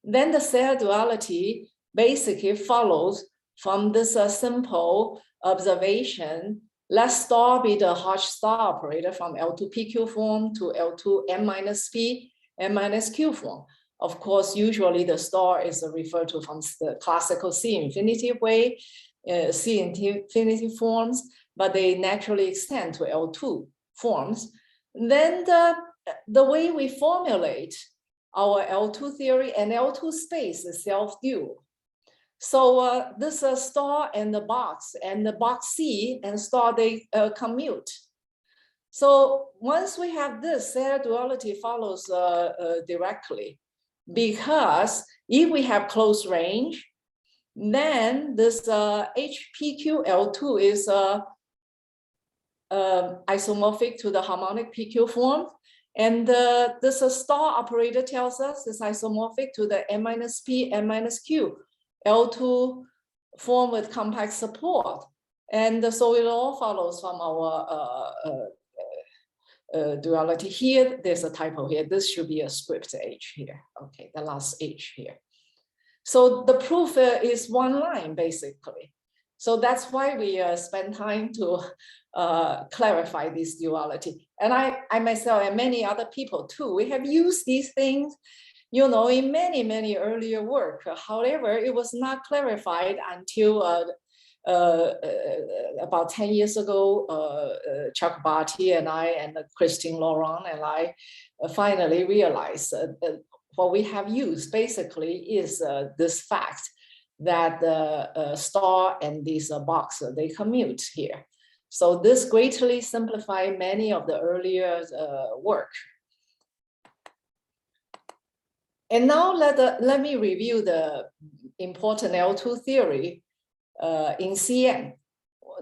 then the Serre duality basically follows from this simple observation. Let star be the Hodge star operator from L2 PQ form to L2 M minus P, M minus Q form. Of course, usually the star is referred to from the classical C-infinity way, C-infinity forms, but they naturally extend to L2 forms. Then the way we formulate our L2 theory and L2 space is self-dual. So this star and the box C and star, they commute. So once we have this, Serre duality follows directly, because if we have close range, then this HPQL2 is isomorphic to the harmonic PQ form. And this star operator tells us it's isomorphic to the M minus P, M minus Q, L2 form with compact support. And so it all follows from our duality here. There's a typo here. This should be a script H here. Okay, the last H here. So the proof is one line, basically. So that's why we spend time to clarify this duality. And I myself and many other people too, we have used these things, you know, in many, many earlier work. However, it was not clarified until about 10 years ago, Chuck Barty and I and Christine Laurent and I finally realized what we have used basically is this fact that the star and this box, they commute here. So this greatly simplified many of the earlier work. And now let me review the important L2 theory in CN.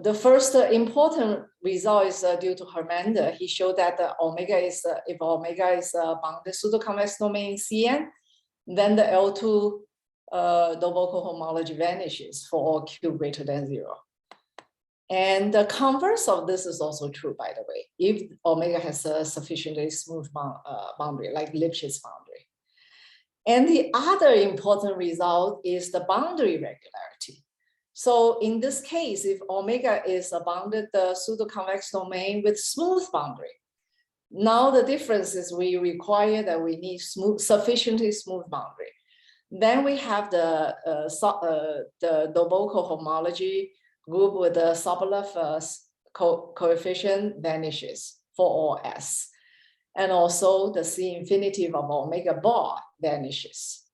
The first important result is due to Hermander. He showed that the omega is, if omega is a bounded pseudo-convex domain in CN, then the L2 Dovol homology vanishes for all Q greater than 0. And the converse of this is also true, by the way, if omega has a sufficiently smooth boundary, like Lipschitz boundary. And the other important result is the boundary regularity. So in this case, if omega is a bounded pseudo-convex domain with smooth boundary, now the difference is we require that we need sufficiently smooth boundary. Then we have the Dovol homology group with the Sobolev coefficient vanishes for all S. And also the C-infinitive of omega bar vanishes.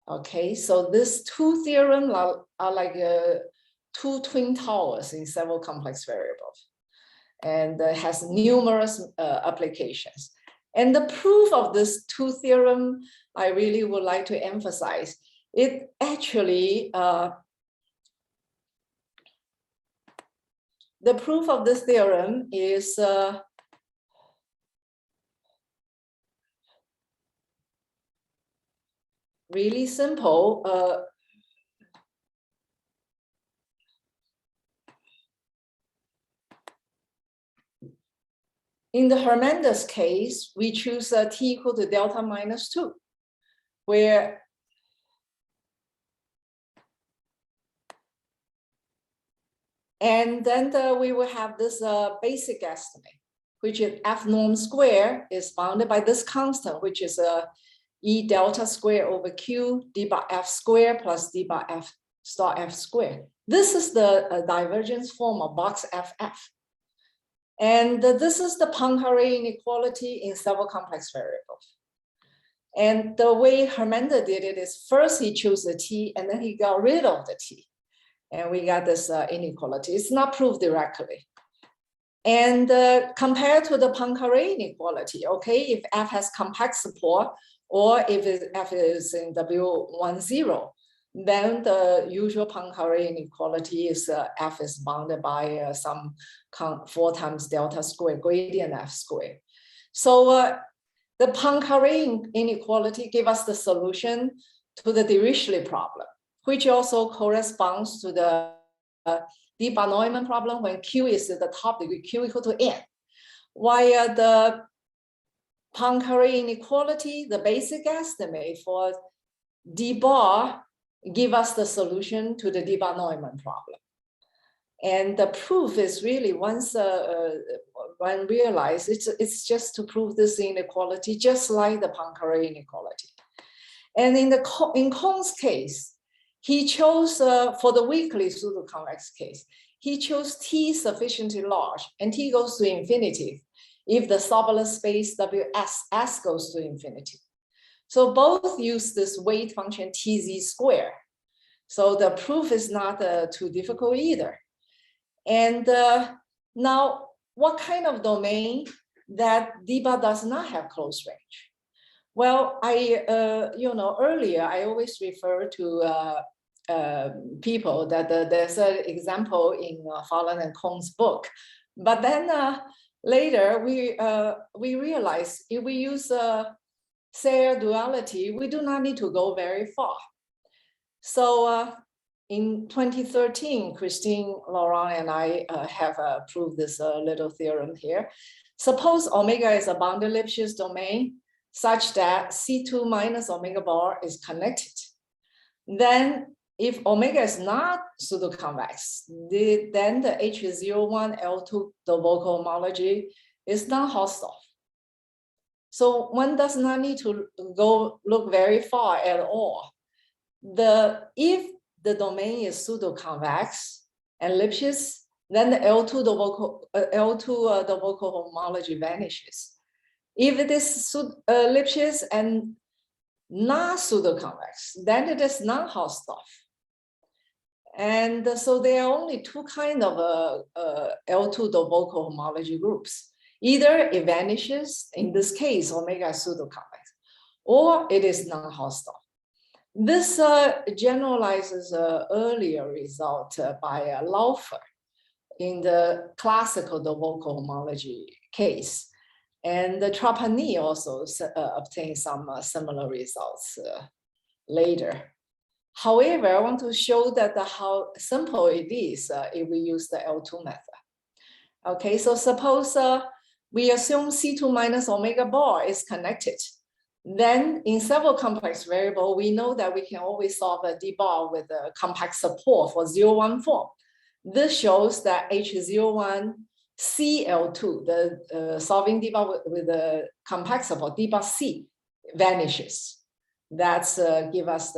Okay, so these two theorems are like two twin towers in several complex variables, and has numerous applications. And the proof of this two theorem, I really would like to emphasize, it actually, the proof of this theorem is really simple. In the Hermander's case, we choose t equal to delta minus 2, where and then we will have this basic estimate, which is f norm square is bounded by this constant, which is E delta square over Q d bar f square plus d bar f star f square. This is the divergence form of box FF. And this is the Poincare inequality in several complex variables. And the way Hermander did it is first he chose the T and then he got rid of the T. And we got this inequality. It's not proved directly. And compared to the Poincare inequality, okay, if F has compact support, or if F is in W10, then the usual Poincare inequality is F is bounded by some 4 times delta square gradient F square. So The Poincare inequality gave us the solution to the Dirichlet problem, which also corresponds to the Debye-Neumann problem when Q is at the top degree, Q equal to N. While the Poincare inequality, the basic estimate for D bar give us the solution to the Debye-Neumann problem. And the proof is really once one realizes it's just to prove this inequality, just like the Poincare inequality. And in Kohm's case, he chose for the weakly pseudo-convex case, he chose T sufficiently large and T goes to infinity if the Sobolev space S goes to infinity. So both use this weight function TZ square. So the proof is not too difficult either. And now, what kind of domain that Debye does not have close range? Well, earlier I always refer to people that there's an example in Fallon and Kohm's book, but then later we realize if we use Serre duality, we do not need to go very far. So in 2013, Christine, Laurent, and I have proved this little theorem here. Suppose omega is a bounded Lipschitz domain such that C2 minus omega bar is connected. Then if omega is not pseudo-convex, then the H01 L2 Dovoko homology is not Hausdorff. So one does not need to go look very far at all. If the domain is pseudo-convex and Lipschitz, then the L2 Dovoko homology vanishes. If it is Lipschitz and not pseudo-convex, then it is not Hausdorff. And so there are only two kinds of L2 Dovoko homology groups. Either it vanishes, in this case, omega is pseudo-convex, or it is non-Hausdorff. This generalizes an earlier result by Laufer in the classical Dovoko homology case. And the Trapani also obtained some similar results later. However, I want to show that how simple it is if we use the L2 method. Okay, so suppose we assume C2 minus omega bar is connected. Then in several complex variables, we know that we can always solve a D bar with a compact support for 0-1 form. This shows that H01 CL2, the solving D bar with the compact support, D bar C vanishes. That's give us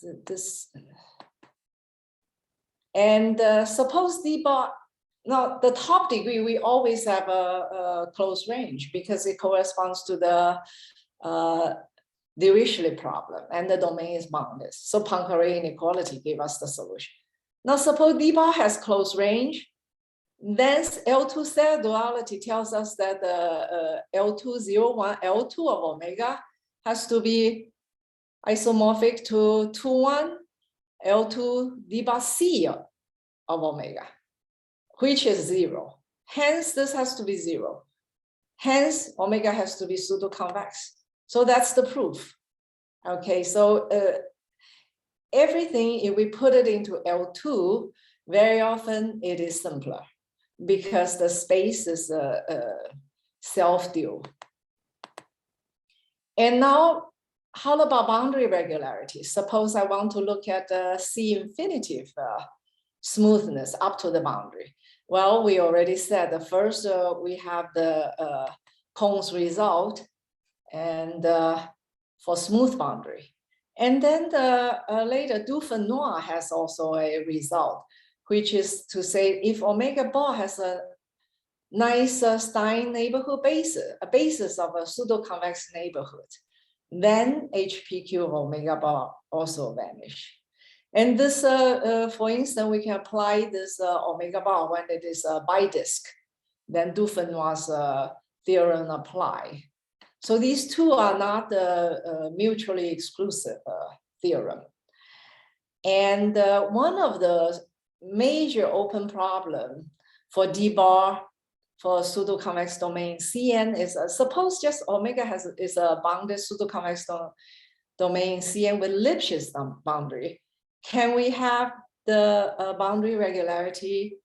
this. And suppose D bar, now the top degree, we always have a close range because it corresponds to the Dirichlet problem and the domain is bounded. So Poincare inequality gave us the solution. Now suppose D bar has close range, then L2 Serre duality tells us that the L2 0-1 L2 of omega has to be isomorphic to 2-1 L2 D bar C of omega, which is 0. Hence, this has to be 0. Hence, omega has to be pseudo-convex. So that's the proof. Okay, so everything, if we put it into L2, very often it is simpler because the space is self-dual. And now, how about boundary regularity? Suppose I want to look at the C infinitive smoothness up to the boundary. Well, we already said the first we have the Kohm's result and for smooth boundary. And then later Dufresnoy has also a result, which is to say if omega bar has a nice Stein neighborhood basis, a basis of a pseudo-convex neighborhood, then HPQ of omega bar also vanish. And this, for instance, we can apply this omega bar when it is a bidisk, then Dufresnoy's theorem apply. So these two are not mutually exclusive theorem. And one of the major open problem for D bar for pseudo-convex domain. Cn is suppose just omega is a bounded pseudo-convex domain Cn with Lipschitz boundary. Can we have the boundary regularity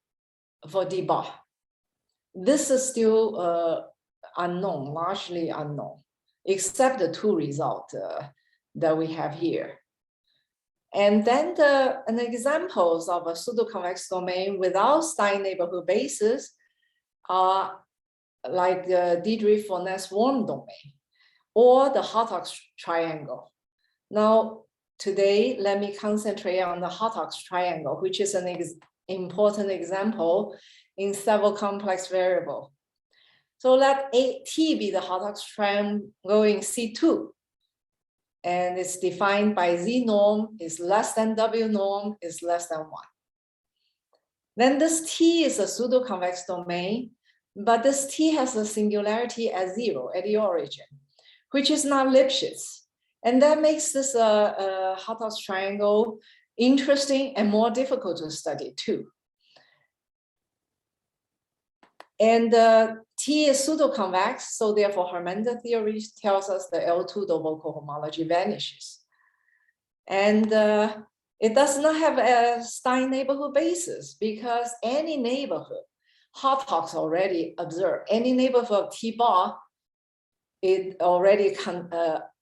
for d bar? This is still unknown, largely unknown, except the two results that we have here. And then an examples of a pseudo-convex domain without Stein neighborhood basis are like the Dietrich-Forness-Worm domain or the Hartogs triangle. Now, today, let me concentrate on the Hartogs triangle, which is an important example in several complex variables. So let T be the Hartogs triangle in C2. And it's defined by Z norm is less than W norm is less than 1. Then this T is a pseudo-convex domain, but this T has a singularity at 0 at the origin, which is not Lipschitz. And that makes this Hartogs triangle interesting and more difficult to study too. And T is pseudo-convex, so therefore Hermander theory tells us the L2 double cohomology vanishes. And it does not have a Stein neighborhood basis because any neighborhood, Hartogs already observed, any neighborhood of T bar, it already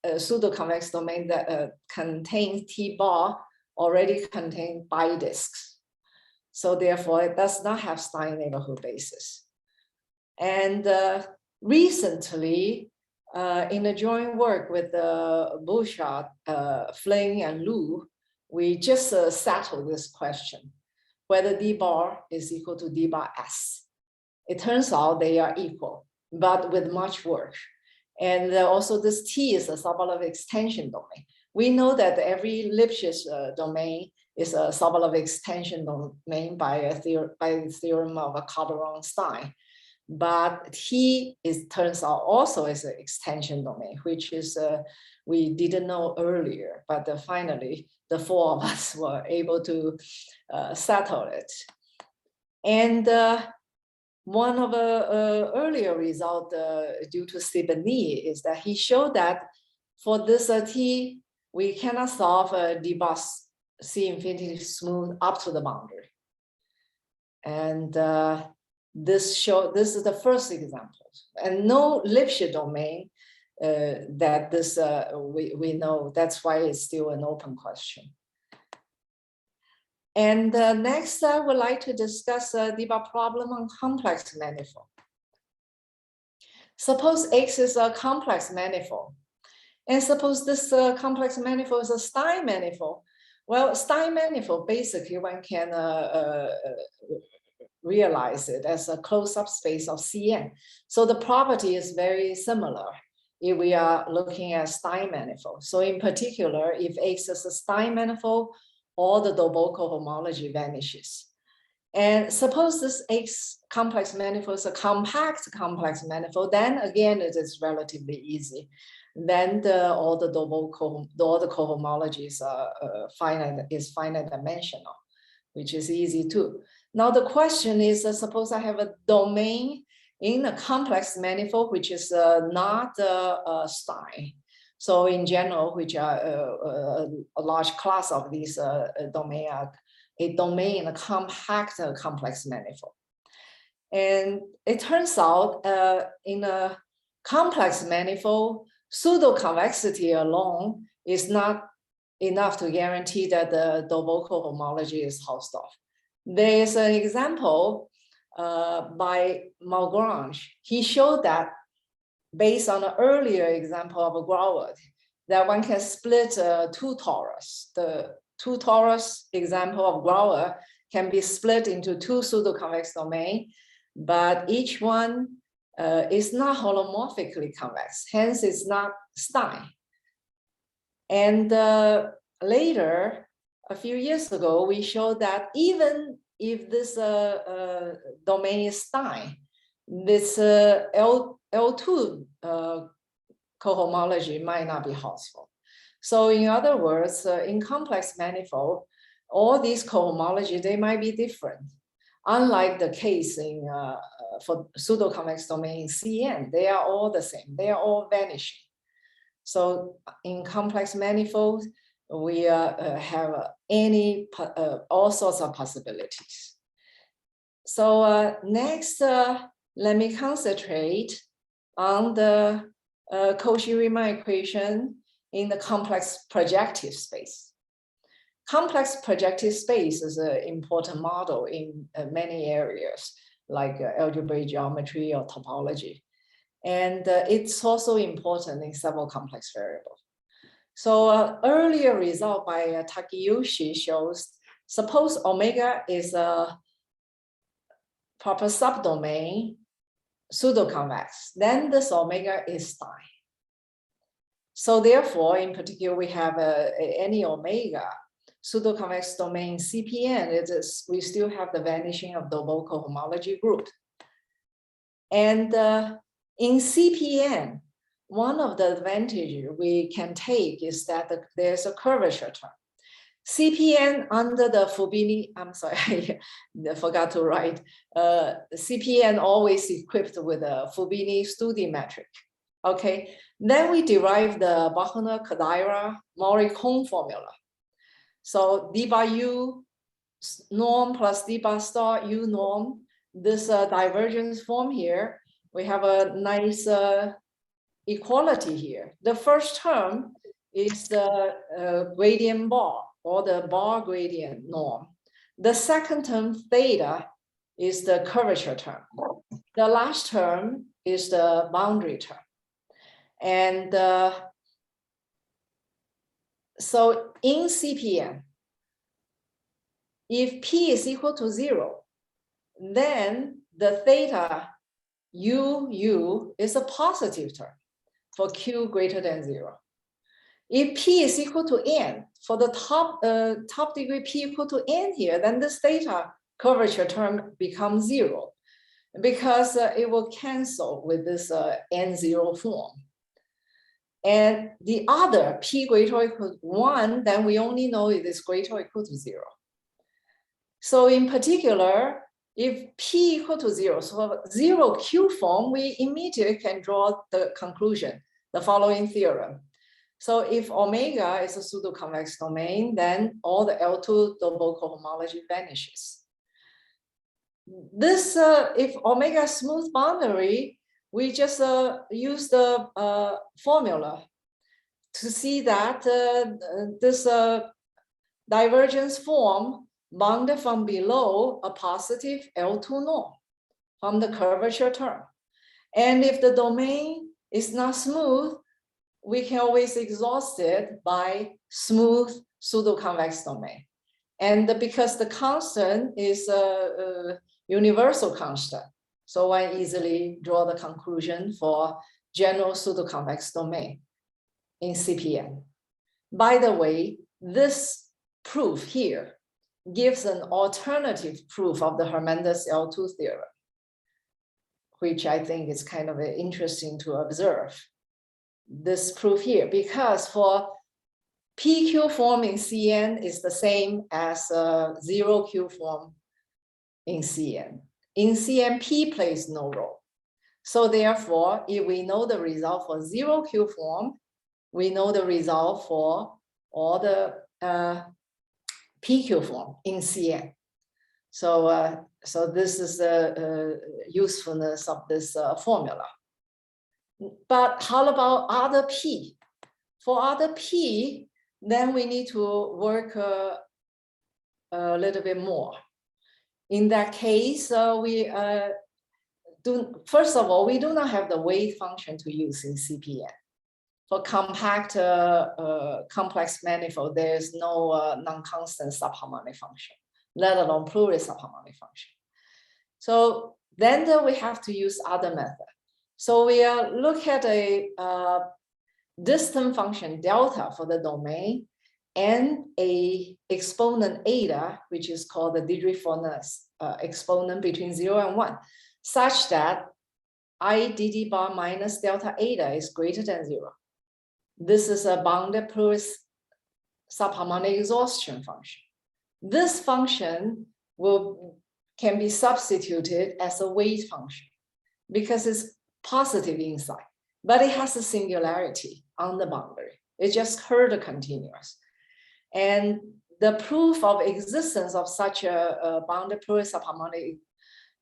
a pseudo-convex domain that contains T bar already contains bidisks. So therefore it does not have Stein neighborhood basis. And recently, in a joint work with Bouchard, Flynn, and Liu, we just settled this question, whether D bar is equal to D bar S. It turns out they are equal, but with much work. And also this T is a Sobolev extension domain. We know that every Lipschitz domain is a Sobolev extension domain by the theorem of Calderon-Stein. But T turns out also is an extension domain, which is we didn't know earlier, but finally the four of us were able to settle it. And one of the earlier result due to Sibony is that he showed that for this T, we cannot solve D bar C infinity smooth up to the boundary. And this is the first example, and no Lipschitz domain that this we know. That's why it's still an open question. And next, I would like to discuss D bar problem on complex manifold. Suppose X is a complex manifold, and suppose this complex manifold is a Stein manifold. Well, Stein manifold basically one can realize it as a closed subspace of Cn. So the property is very similar if we are looking at Stein manifold. So in particular, if X is a Stein manifold, all the double cohomology vanishes. And suppose this X complex manifold is a compact complex manifold, then again it is relatively easy. Then all the cohomologies are finite dimensional, which is easy too. Now the question is, suppose I have a domain in a complex manifold, which is not Stein. So in general, which are a large class of these domain are a domain in a compact complex manifold. And it turns out in a complex manifold, pseudo-convexity alone is not enough to guarantee that the double cohomology is Hausdorff. There is an example by Malgrange. He showed that based on an earlier example of a Grauert, that one can split two torus. The two torus example of Grauert can be split into two pseudo-convex domains, but each one is not holomorphically convex, hence it's not Stein. And later, a few years ago, we showed that even if this domain is Stein, this L2 cohomology might not be Hausdorff. So in other words, in complex manifold, all these cohomology, they might be different. Unlike the case in for pseudo-convex domain in Cn, they are all the same. They are all vanishing. So in complex manifolds, we have all sorts of possibilities. So next, let me concentrate on the Cauchy-Riemann equation in the complex projective space. Complex projective space is an important model in many areas, like algebraic geometry or topology. And it's also important in several complex variables. So earlier result by Takeyoshi shows, suppose omega is a proper subdomain pseudo-convex, then this omega is Stein. So therefore, in particular, we have any omega pseudo-convex domain CPN, we still have the vanishing of the local homology group. And in CPN, one of the advantages we can take is that there's a curvature term. CPN under the Fubini, I'm sorry, I forgot to write. CPN always equipped with a Fubini-Studi metric. Okay, then we derive the Bochner-Kodaira-Maury-Kohn formula. So d bar u norm plus d bar star u norm, this divergence form here, we have a nice equality here. The first term is the gradient bar or the bar gradient norm. The second term, theta, is the curvature term. The last term is the boundary term. And so in CPN, if P is equal to 0, then the theta u is a positive term for Q greater than 0. If P is equal to n, for the top degree P equal to n here, then this theta curvature term becomes 0 because it will cancel with this n0 form. And the other P greater or equal to 1, then we only know it is greater or equal to 0. So in particular, if P equal to 0, so 0Q form, we immediately can draw the conclusion, the following theorem. So if omega is a pseudo-convex domain, then all the L2 local homology vanishes. This, if omega is smooth boundary, we just use the formula to see that this divergence form bounded from below a positive L2 norm from the curvature term. And if the domain is not smooth, we can always exhaust it by smooth pseudo-convex domain. And because the constant is a universal constant, so I easily draw the conclusion for general pseudo-convex domain in CPN. By the way, this proof here gives an alternative proof of the Hernandez L2 theorem, which I think is kind of interesting to observe. This proof here, because for PQ form in CN is the same as 0Q form in CN. In CN, P plays no role. So therefore, if we know the result for 0Q form, we know the result for all the PQ form in CN. So, so this is the usefulness of this formula. But how about other P? For other P, then we need to work a little bit more. In that case, first of all, we do not have the wave function to use in CPN. For compact complex manifold, there is no non-constant subharmonic function, let alone plural subharmonic function. So then we have to use other method. So we look at a distant function delta for the domain and a exponent eta, which is called the Dirichlet exponent between 0 and 1, such that I dd bar minus delta eta is greater than 0. This is a bounded plural subharmonic exhaustion function. This function will can be substituted as a weight function because it's positive inside, but it has a singularity on the boundary. It just hurt continuous. And the proof of existence of such a bounded Puris subharmonic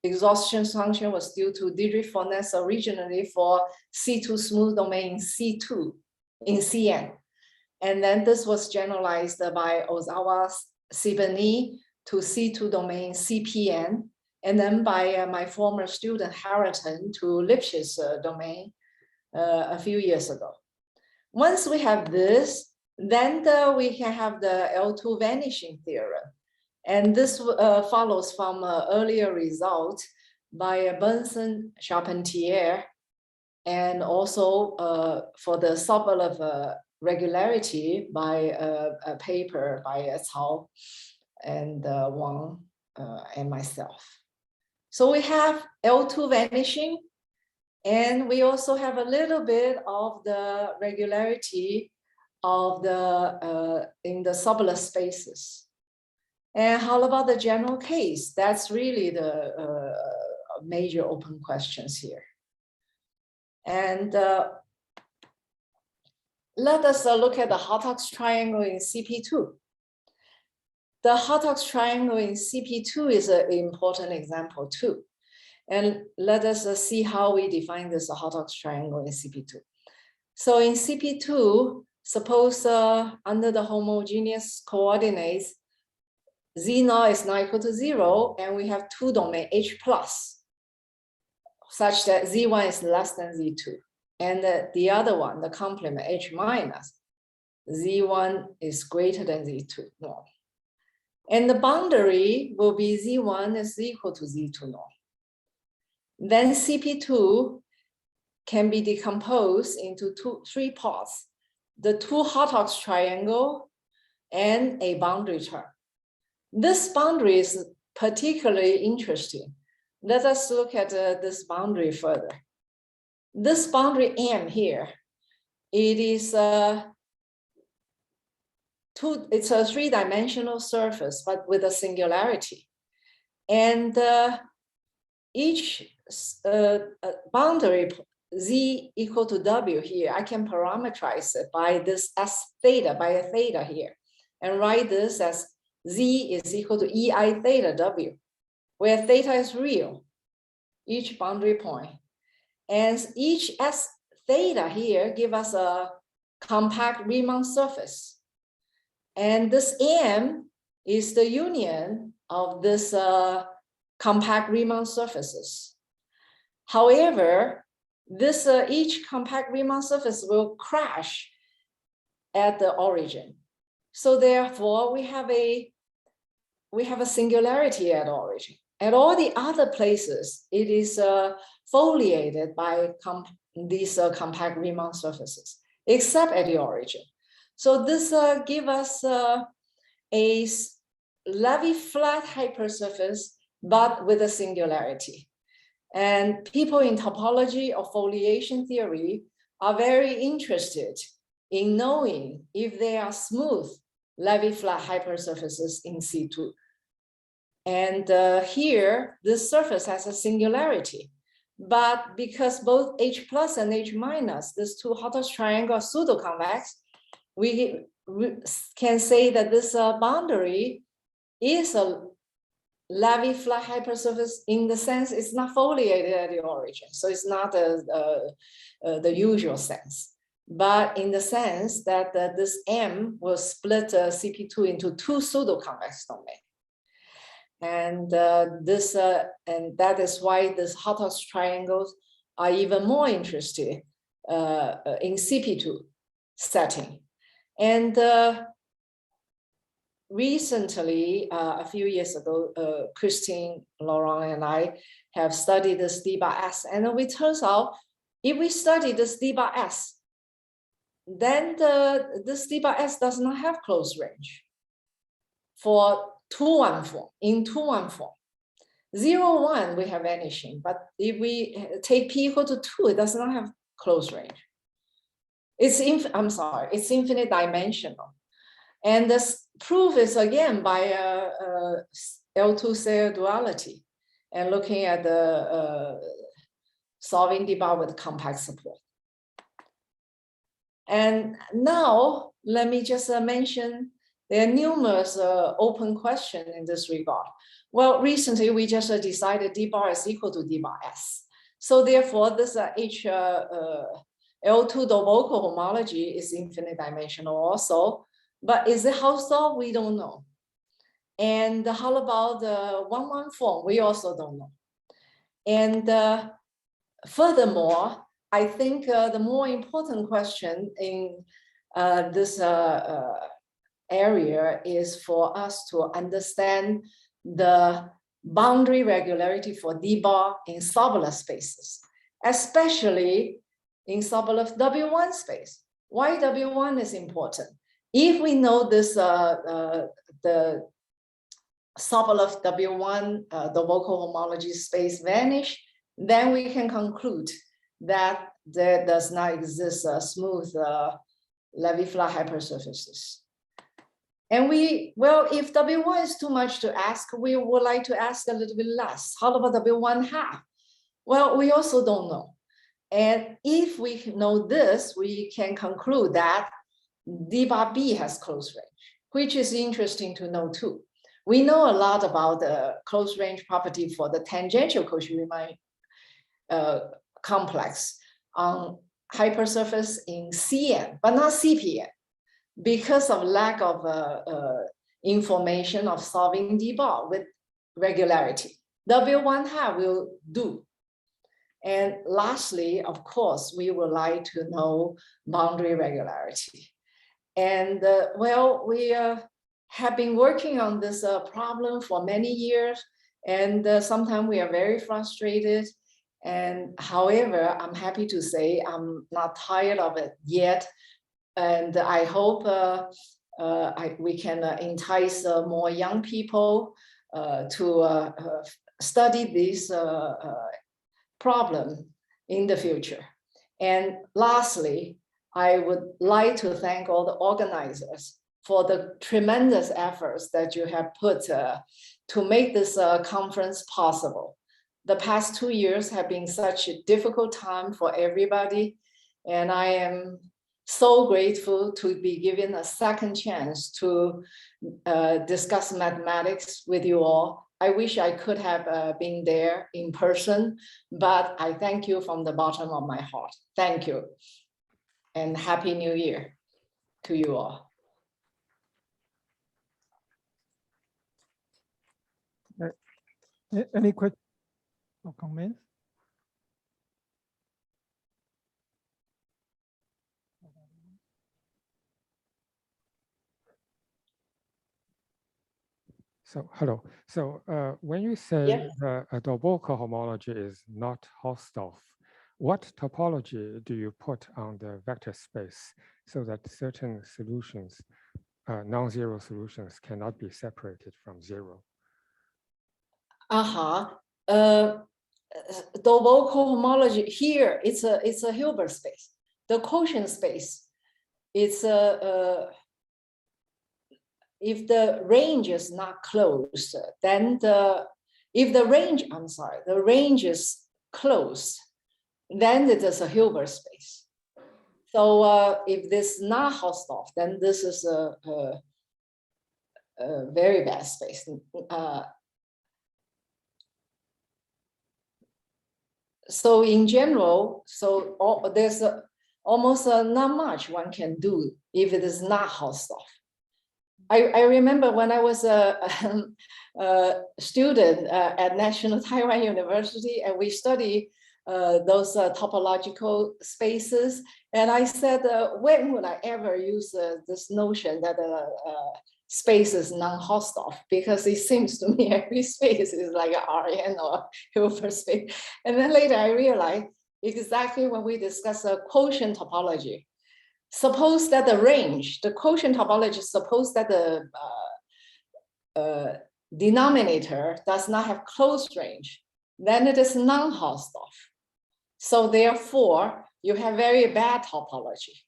exhaustion function was due to Dirichlet originally for C2 smooth domain C2 in Cn. And then this was generalized by Ozawa Sibani to C2 domain CPN, and then by my former student Harrington to Lipschitz domain a few years ago. Once we have this, then we can have the L2 vanishing theorem. And this follows from an earlier result by Bunsen, Charpentier, and also for the Sobolev regularity by a paper by Cao and Wang and myself. So we have L2 vanishing, and we also have a little bit of the regularity of the in the Sobolev spaces. And how about the general case? That's really the major open questions here. And let us look at the Hartogs triangle in CP2. The Hartogs triangle in CP2 is an important example too. And let us see how we define this Hartogs triangle in CP2. So in CP2, suppose under the homogeneous coordinates, Z0 is not equal to 0, and we have two domain H plus, such that Z1 is less than Z2. And the other one, the complement H minus, Z1 is greater than Z2 norm. And the boundary will be Z1 is equal to Z2 norm. Then CP2 can be decomposed into three parts: the two Hartogs triangle and a boundary term. This boundary is particularly interesting. Let us look at this boundary further. This boundary M here, it is it's a three-dimensional surface, but with a singularity. And each boundary Z equal to W here, I can parameterize it by this S theta, by a theta here, and write this as Z is equal to EI theta W, where theta is real, each boundary point. And each S theta here give us a compact Riemann surface. And this M is the union of this compact Riemann surfaces. However, this each compact Riemann surface will crash at the origin. So therefore, we have a singularity at origin. At all the other places, it is foliated by these compact Riemann surfaces, except at the origin. So this gives us a Levy-flat hypersurface, but with a singularity. And people in topology or foliation theory are very interested in knowing if they are smooth Levy-flat hypersurfaces in C2. And here, this surface has a singularity. But because both H plus and H minus, these two Hartogs triangle are pseudo-convex, we can say that this boundary is a Levy-flat hypersurface in the sense it's not foliated at the origin. So it's not the usual sense. But in the sense that this M will split CP2 into two pseudo-convex domains. And and that is why these Hartogs triangles are even more interested in CP2 setting. And recently, a few years ago, Christine, Laurent, and I have studied this D bar S. And it turns out, if we study this D bar S, then this D bar S does not have closed range for 2-1 form, in 2-1 form. 0-1, we have vanishing, but if we take P equal to 2, it does not have closed range. It's infinite dimensional. And this proof is again by L2 cell duality. and looking at the solving D-bar with compact support. And now, let me just mention there are numerous open questions in this regard. Well, recently we just decided D-bar is equal to D-bar S. So therefore, this L2 Doboko homology is infinite dimensional also. But is it Hausdorff? We don't know. And how about the 1-1 form? We also don't know. And furthermore, I think the more important question in this area is for us to understand the boundary regularity for D-bar in Sobolev spaces, especially in Sobolev W1 space. Why W1 is important? If we know this, the Sobolev W1 Doboko homology space vanish, then we can conclude that there does not exist a smooth Levi-Flat hypersurfaces. And well, if W1 is too much to ask, we would like to ask a little bit less. How about W1 half? Well, we also don't know. And if we know this, we can conclude that D-bar B has close range, which is interesting to know too. We know a lot about the close range property for the tangential Cauchy-Riemann complex on hypersurface in CN, but not CPN, because of lack of information of solving D-bar with regularity. W1 half will do. And lastly, of course, we would like to know boundary regularity. And well, we have been working on this problem for many years, and sometimes we are very frustrated. And however, I'm happy to say I'm not tired of it yet. And I hope we can entice more young people to study this problem in the future. And lastly, I would like to thank all the organizers for the tremendous efforts that you have put to make this conference possible. The past 2 years have been such a difficult time for everybody, and I am so grateful to be given a second chance to discuss mathematics with you all. I wish I could have been there in person, but I thank you from the bottom of my heart. Thank you, and Happy New Year to you all. Any questions or comments? So hello. So when you say a Doboko homology is not Hausdorff, what topology do you put on the vector space so that certain solutions, non-zero solutions, cannot be separated from zero? Doboko homology here, it's a Hilbert space. The quotient space, it's if the range is not closed, then the range is closed, then it is a Hilbert space. So if this is not Hausdorff, then this is a very bad space. So in general, there's almost not much one can do if it is not Hausdorff. I remember when I was a student at National Taiwan University, and we studied those topological spaces. And I said, when would I ever use this notion that space is non-Hausdorff? Because it seems to me every space is like an Rn or Hilbert space. And then later I realized exactly when we discuss a quotient topology. Suppose that the range, the quotient topology, suppose that the denominator does not have closed range, then it is non-Hausdorff. So therefore, you have very bad topology.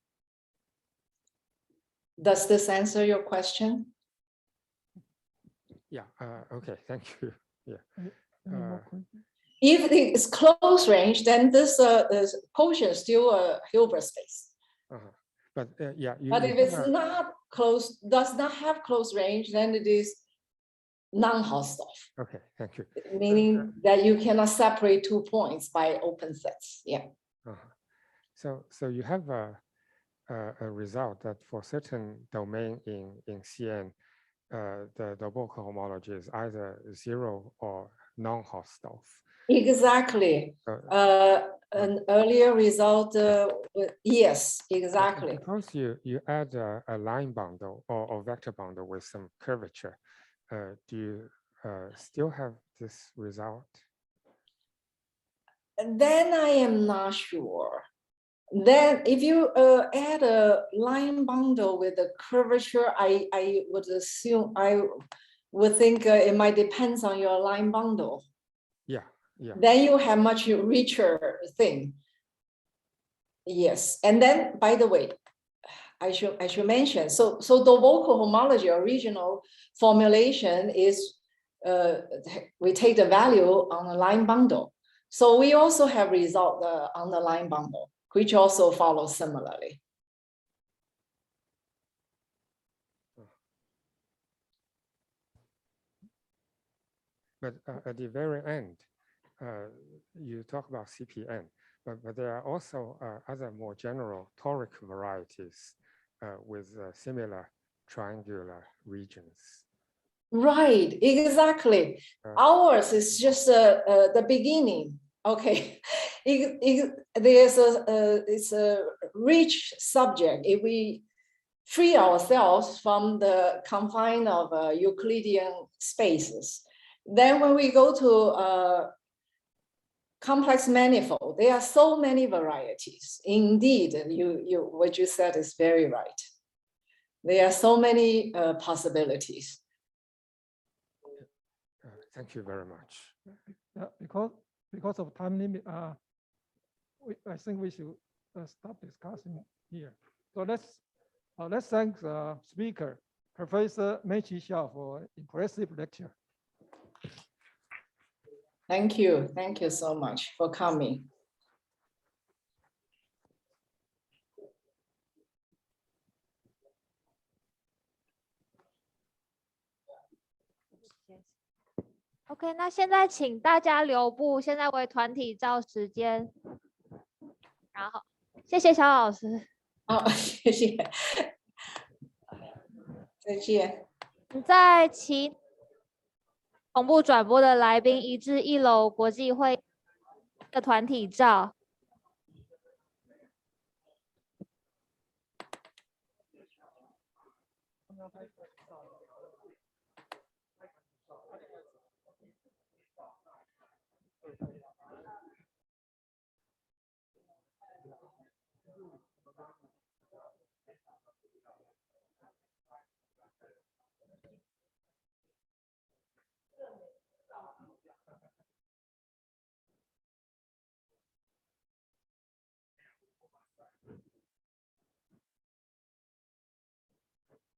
Does this answer your question? Yeah, okay, thank you. Yeah. If it's close range, then this quotient is still a Hilbert space. But yeah, but if it's not close, does not have close range, then it is non-Hausdorff. Okay, thank you. Meaning that you cannot separate 2 points by open sets. Yeah. So you have a result that for certain domain in CN, the Volcker homology is either 0 or non-Hausdorff. Exactly. An earlier result, yes, exactly. Because you add a line bundle or vector bundle with some curvature, do you still have this result? Then I am not sure. Then if you add a line bundle with a curvature, I would assume, I would think it might depend on your line bundle. Yeah. Then you have much richer thing. Yes, and then by the way, I should mention, so the Volcker homology original formulation is we take the value on the line bundle. So we also have result on the line bundle, which also follows similarly. But at the very end, you talk about CPN, but there are also other more general toric varieties with similar triangular regions. Right, exactly. Ours is just the beginning. Okay, it's a rich subject. If we free ourselves from the confine of Euclidean spaces, then when we go to complex manifold, there are so many varieties. Indeed, what you said is very right. There are so many possibilities. Thank you very much. Because of time limit, I think we should stop discussing here. So let's thank the speaker, Professor Mei-Chi Shaw, for impressive lecture. Thank you so much for coming. OK， 那现在请大家留步，现在为团体照时间。然后，谢谢小老师。谢谢。再见。在其同步转播的来宾移至1楼国际会的团体照。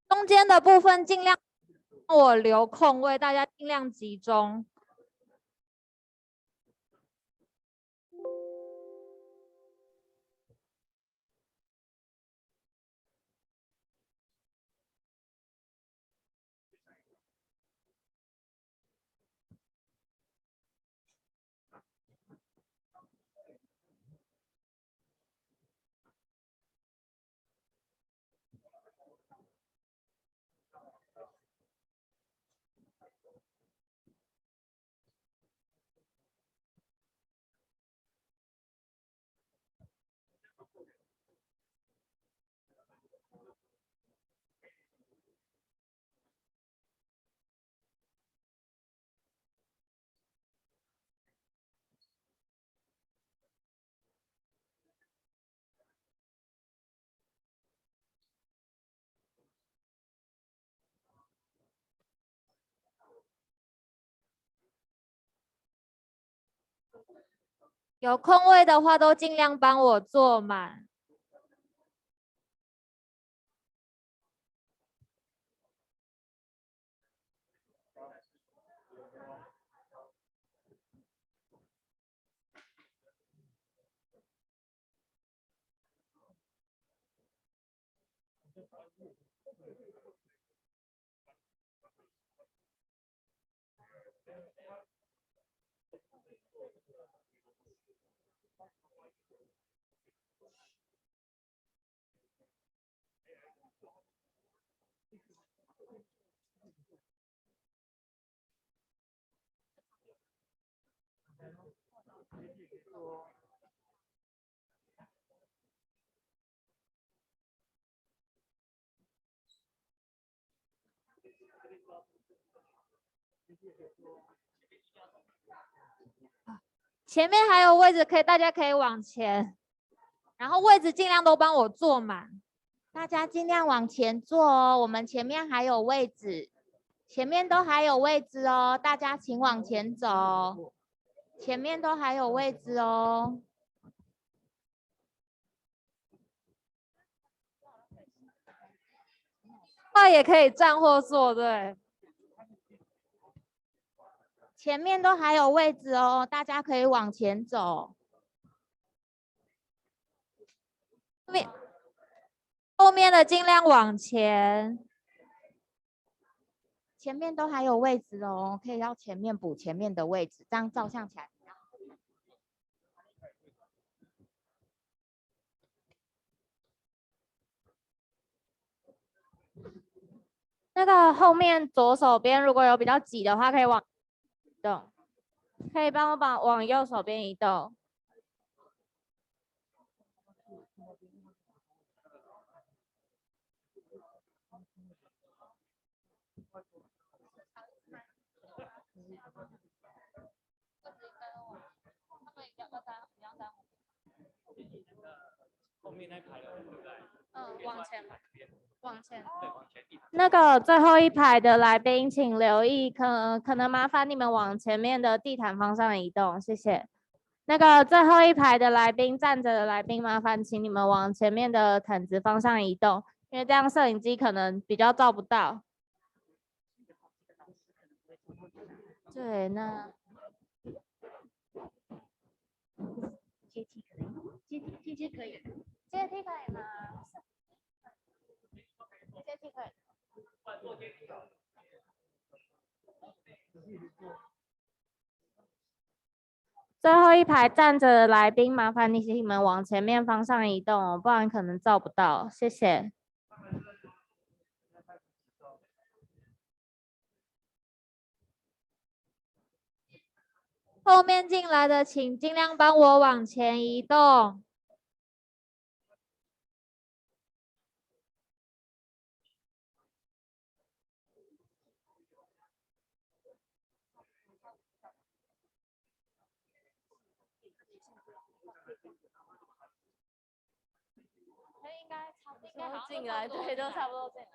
中间的部分尽量我留空位，大家尽量集中。有空位的话，都尽量帮我坐满。前面还有位置，大家可以往前，然后位置尽量都帮我坐满。大家尽量往前坐哦，我们前面还有位置，前面都还有位置哦，大家请往前走，前面都还有位置哦。那也可以站或坐，对。前面都还有位置哦，大家可以往前走。后面的尽量往前。前面都还有位置哦，可以到前面补前面的位置，这样照相起来。那个后面左手边如果有比较挤的话，可以往移动，可以帮我往右手边移动。后面那排的对不对？往前。往前。对，往前。那个最后一排的来宾，请留意，可能麻烦你们往前面的地毯方向移动，谢谢。那个最后一排的来宾，站着的来宾，麻烦请你们往前面的毯子方向移动，因为这样摄影机可能比较照不到。对，那阶梯可以，阶梯可以，阶梯可以吗？阶梯可以。最后一排站着的来宾，麻烦你们往前面方向移动哦，不然可能照不到。谢谢。后面进来的，请尽量帮我往前移动。应该进来，对，都差不多进来。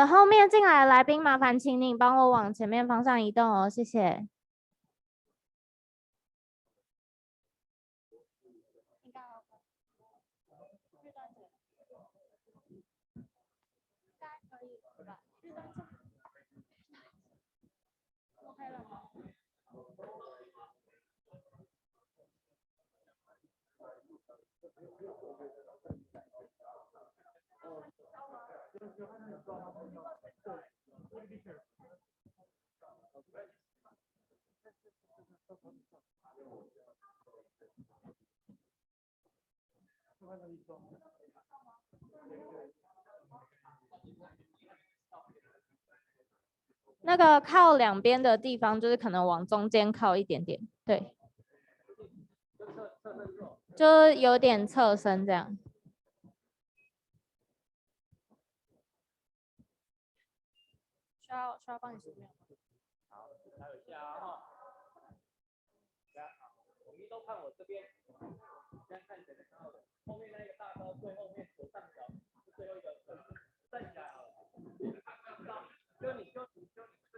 后面进来的来宾，麻烦请你帮我往前面方向移动哦，谢谢。那个靠两边的地方，就是可能往中间靠一点点，对，就有点侧身这样。需要帮你数秒。好，还有一下哈。统一都看我这边，现在看谁的后面那个大刀最后面左上角是最后一个，站起来好了。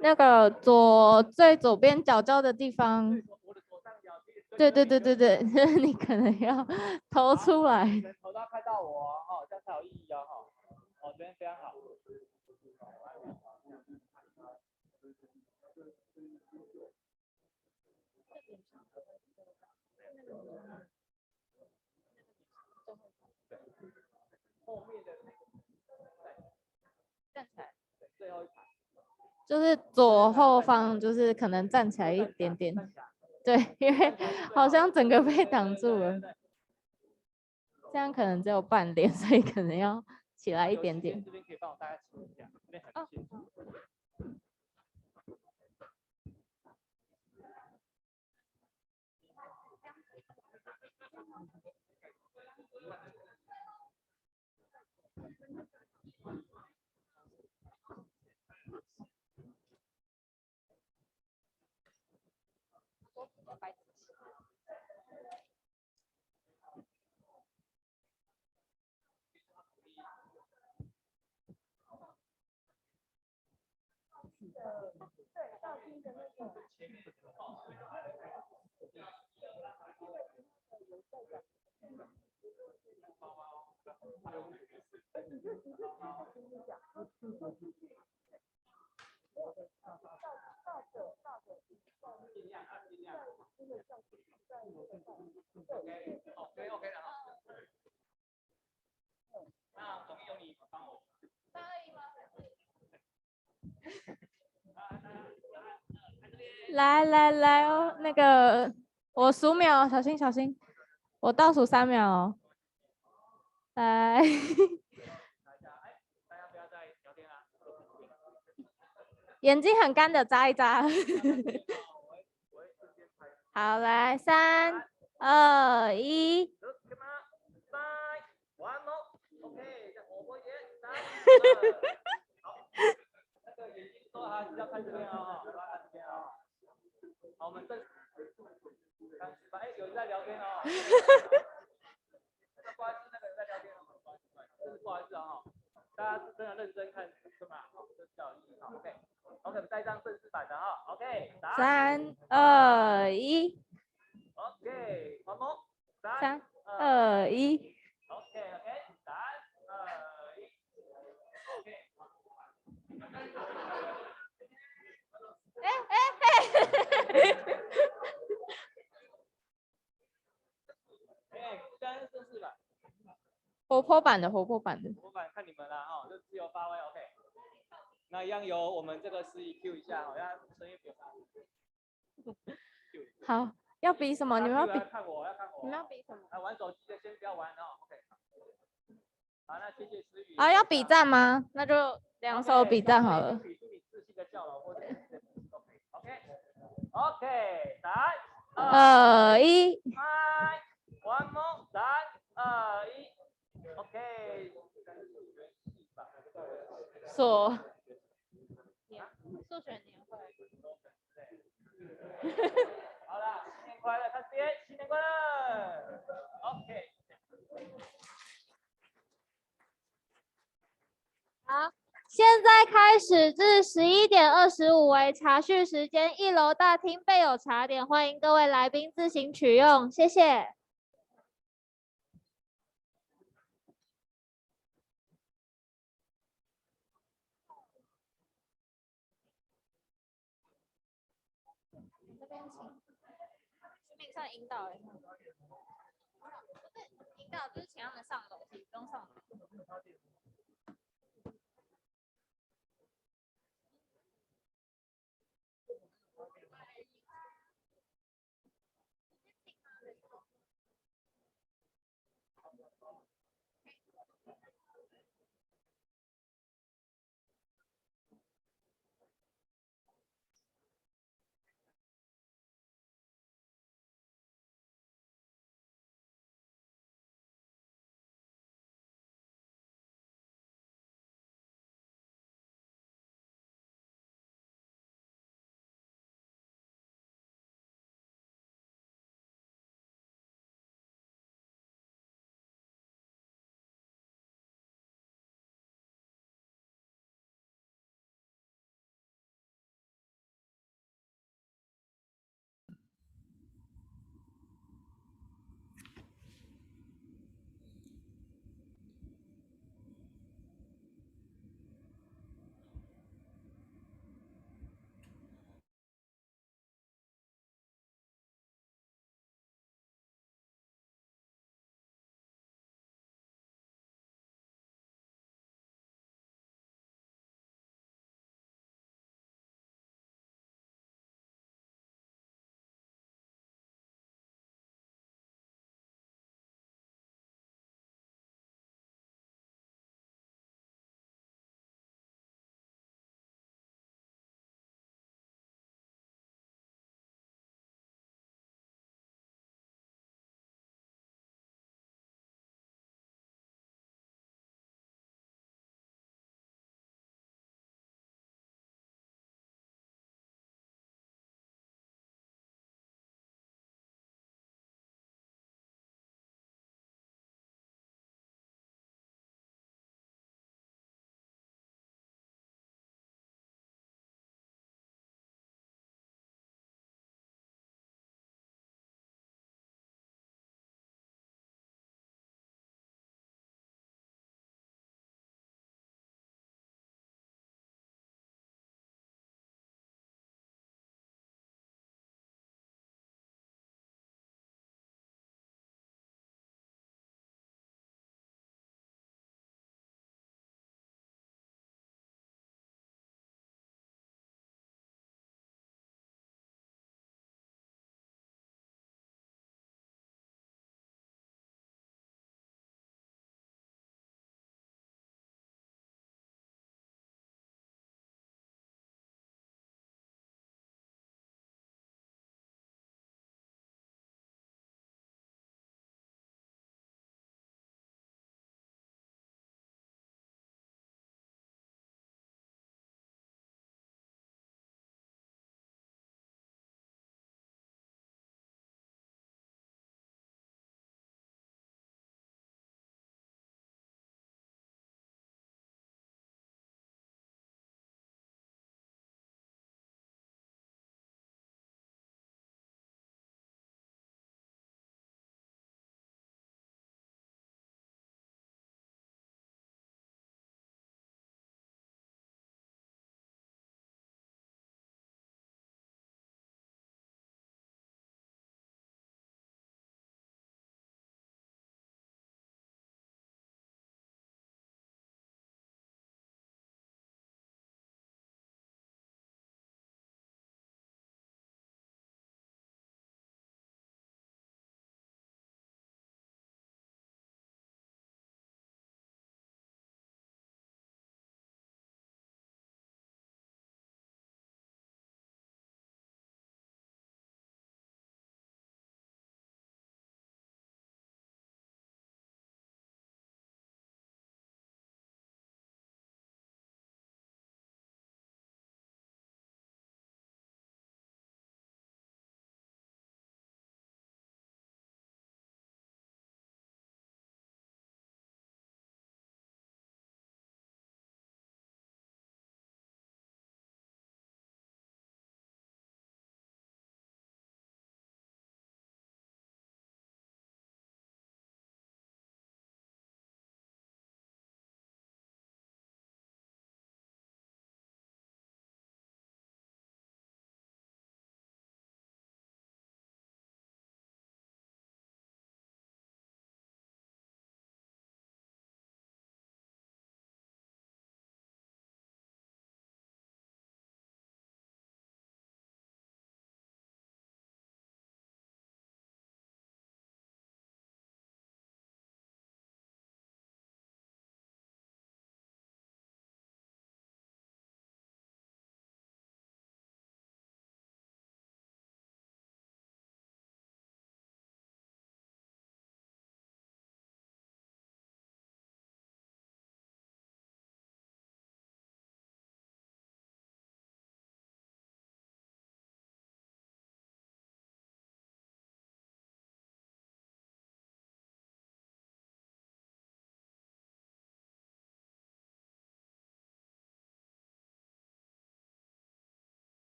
那个最左边角角的地方，对，你可能要投出来。头都要看到我哦，这样才有意义哦。哦，这边非常好。后面的那个站起来，最后一排。就是左后方，就是可能站起来一点点，对，因为好像整个被挡住了，这样可能只有半脸，所以可能要起来一点点。这边可以帮我大家清一下，这边很清楚。OK 了哈。那同意有你帮我。来哦，那个我数秒，小心小心，我倒数3秒哦。来，大家不要再聊天啦。眼睛很干的眨一眨。好，来3、2、1。One more, OK， 再活泼一点。3、2。好，那个眼睛说还是要看这边啊，不要看这边啊。好，我们正。哎，有人在聊天哦。不好意思，那个人在聊天哦，不好意思，不好意思啊，大家真的认真看是吗？好，这是比较有意义。好 ，OK， 我们带一张正式版的哈 ，OK。3、2、1。OK， one more。3、2、1。OK， 3、2、1。OK。现在是正式版。活泼版的。活泼版看你们啦哈，就自由发挥 OK。那一样由我们这个司仪 Q 一下，好像声音表达。好，要比什么？你们要比？看我，要看我。你们要比什么？玩手机的先不要玩哦 ，OK。好，那谢谢思雨。啊，要比赞吗？那就2手比赞好了。比出你自信的笑容，或者是你的笔记都可以。OK， 3、2、1。One more， 3、2、1。OK。数学年会。好了，新年快乐，看这边，新年快乐。OK。好，现在开始至11点25为茶叙时间，1楼大厅备有茶点，欢迎各位来宾自行取用，谢谢。这边请，顺便上引导一下。不是引导，就是请他们上楼梯，不用上楼。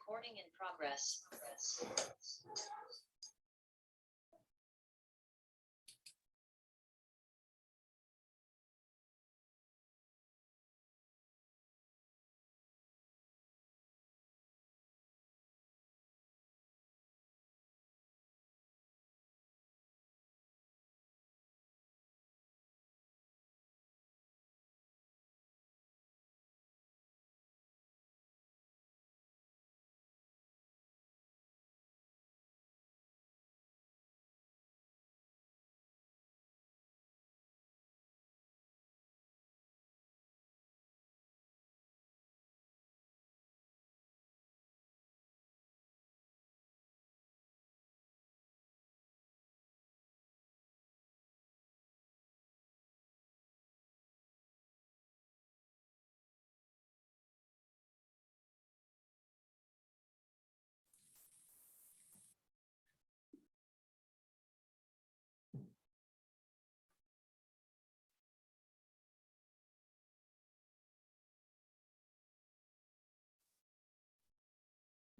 Recording in progress.